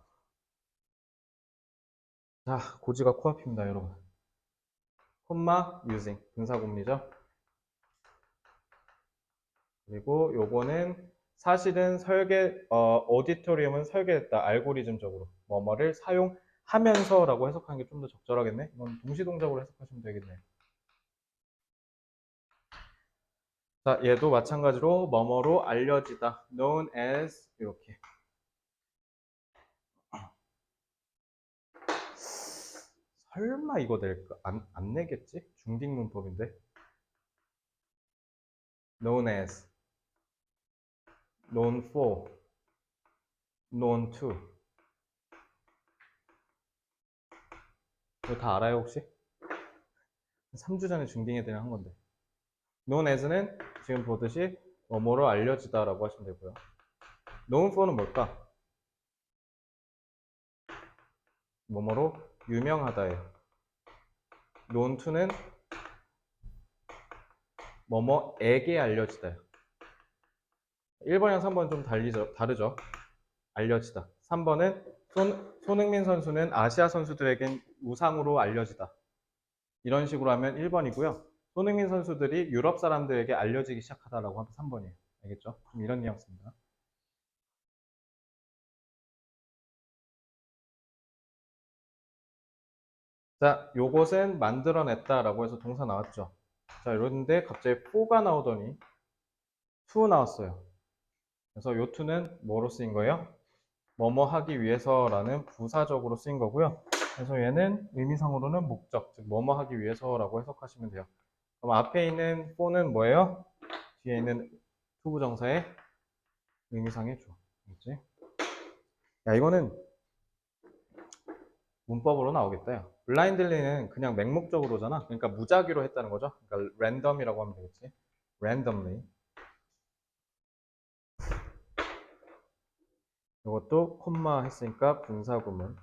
자, 고지가 코앞입니다, 여러분. 콤마 using 분사구문이죠. 그리고 요거는 사실은 오디토리움은 설계됐다. 알고리즘적으로. 뭐뭐를 사용하면서라고 해석하는 게 좀 더 적절하겠네. 이건 동시동작으로 해석하시면 되겠네요. 자, 얘도 마찬가지로 뭐뭐로 알려지다. known as 이렇게. 설마 이거 낼까? 안 내겠지? 중딩 문법인데. known as, known for, known to. 이거 다 알아요, 혹시? 3주 전에 중딩 애들이랑 한 건데. known as는 지금 보듯이 뭐뭐로 알려지다라고 하시면 되고요. known for는 뭘까? 뭐뭐로 유명하다예요. known to는 뭐뭐에게 알려지다요. 1번이랑 3번은 좀 다르죠. 알려지다. 3번은 손흥민 선수는 아시아 선수들에겐 우상으로 알려지다. 이런 식으로 하면 1번이고요. 손흥민 선수들이 유럽 사람들에게 알려지기 시작하다라고 하면 3번이에요. 알겠죠? 좀 이런 뉘앙스입니다. 자, 요것은 만들어냈다라고 해서 동사 나왔죠. 자, 이런데 갑자기 for가 나오더니 to 나왔어요. 그래서 요 to는 뭐로 쓰인 거예요? 뭐뭐 하기 위해서라는 부사적으로 쓰인 거고요. 그래서 얘는 의미상으로는 목적, 즉 뭐뭐 하기 위해서라고 해석하시면 돼요. 그럼 앞에 있는 for는 뭐예요? 뒤에 있는 투부정사의 의미상의 주. 알겠지? 야, 이거는 문법으로 나오겠다. 야. 블라인들리는 그냥 맹목적으로잖아. 그러니까 무작위로 했다는 거죠. 그러니까 랜덤이라고 하면 되겠지. randomly. 이것도 콤마 했으니까 분사구문.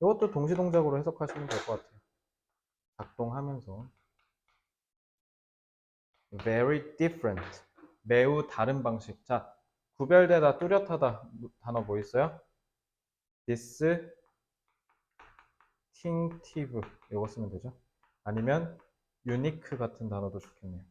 이것도 동시동작으로 해석하시면 될 것 같아요. 작동하면서. very different. 매우 다른 방식. 자, 구별되다, 뚜렷하다 단어 뭐 있어요? distinctive. 이거 쓰면 되죠. 아니면 unique 같은 단어도 좋겠네요.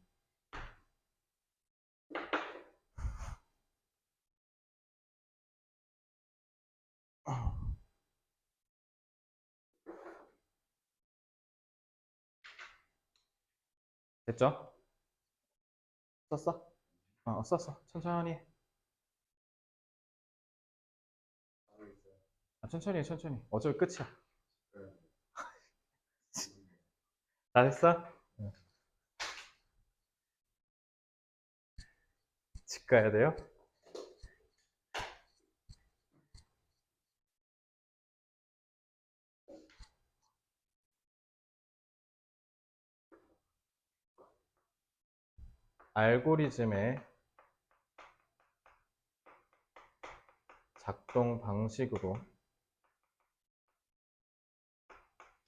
됐죠? 썼어? 썼어. 천천히 해. 천천히 해, 천천히. 어차피 끝이야. 다 됐어? 응. 집 가야 돼요? 알고리즘의 작동 방식으로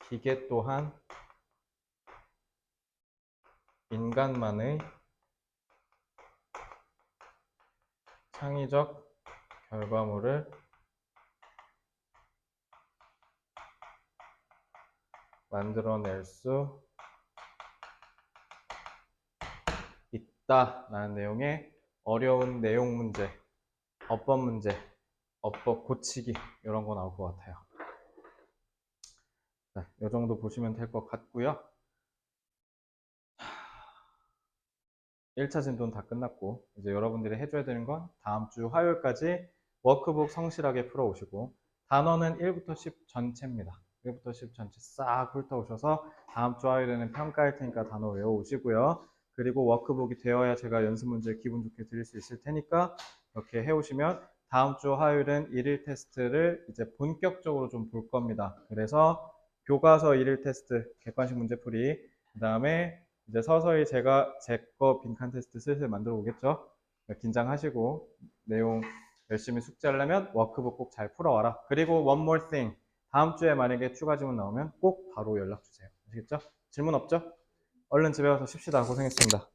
기계 또한 인간만의 창의적 결과물을 만들어낼 수 있다라는 내용의 어려운 내용 문제, 어법 문제, 어법 고치기 이런 거 나올 것 같아요. 네, 이 정도 보시면 될 것 같고요. 1차 진도는 다 끝났고 이제 여러분들이 해줘야 되는 건 다음 주 화요일까지 워크북 성실하게 풀어오시고 단어는 1부터 10 전체입니다. 1부터 10 전체 싹 훑어오셔서 다음 주 화요일에는 평가할 테니까 단어 외워오시고요. 그리고 워크북이 되어야 제가 연습 문제 기분 좋게 드릴 수 있을 테니까 이렇게 해오시면 다음 주 화요일은 1일 테스트를 이제 본격적으로 좀 볼 겁니다. 그래서 교과서 1일 테스트, 객관식 문제풀이, 그 다음에 이제 서서히 제가 제 거 빈칸 테스트 슬슬 만들어 오겠죠? 긴장하시고 내용 열심히 숙제하려면 워크북 꼭 잘 풀어와라. 그리고 one more thing. 다음 주에 만약에 추가 질문 나오면 꼭 바로 연락 주세요. 아시겠죠? 질문 없죠? 얼른 집에 가서 쉽시다. 고생했습니다.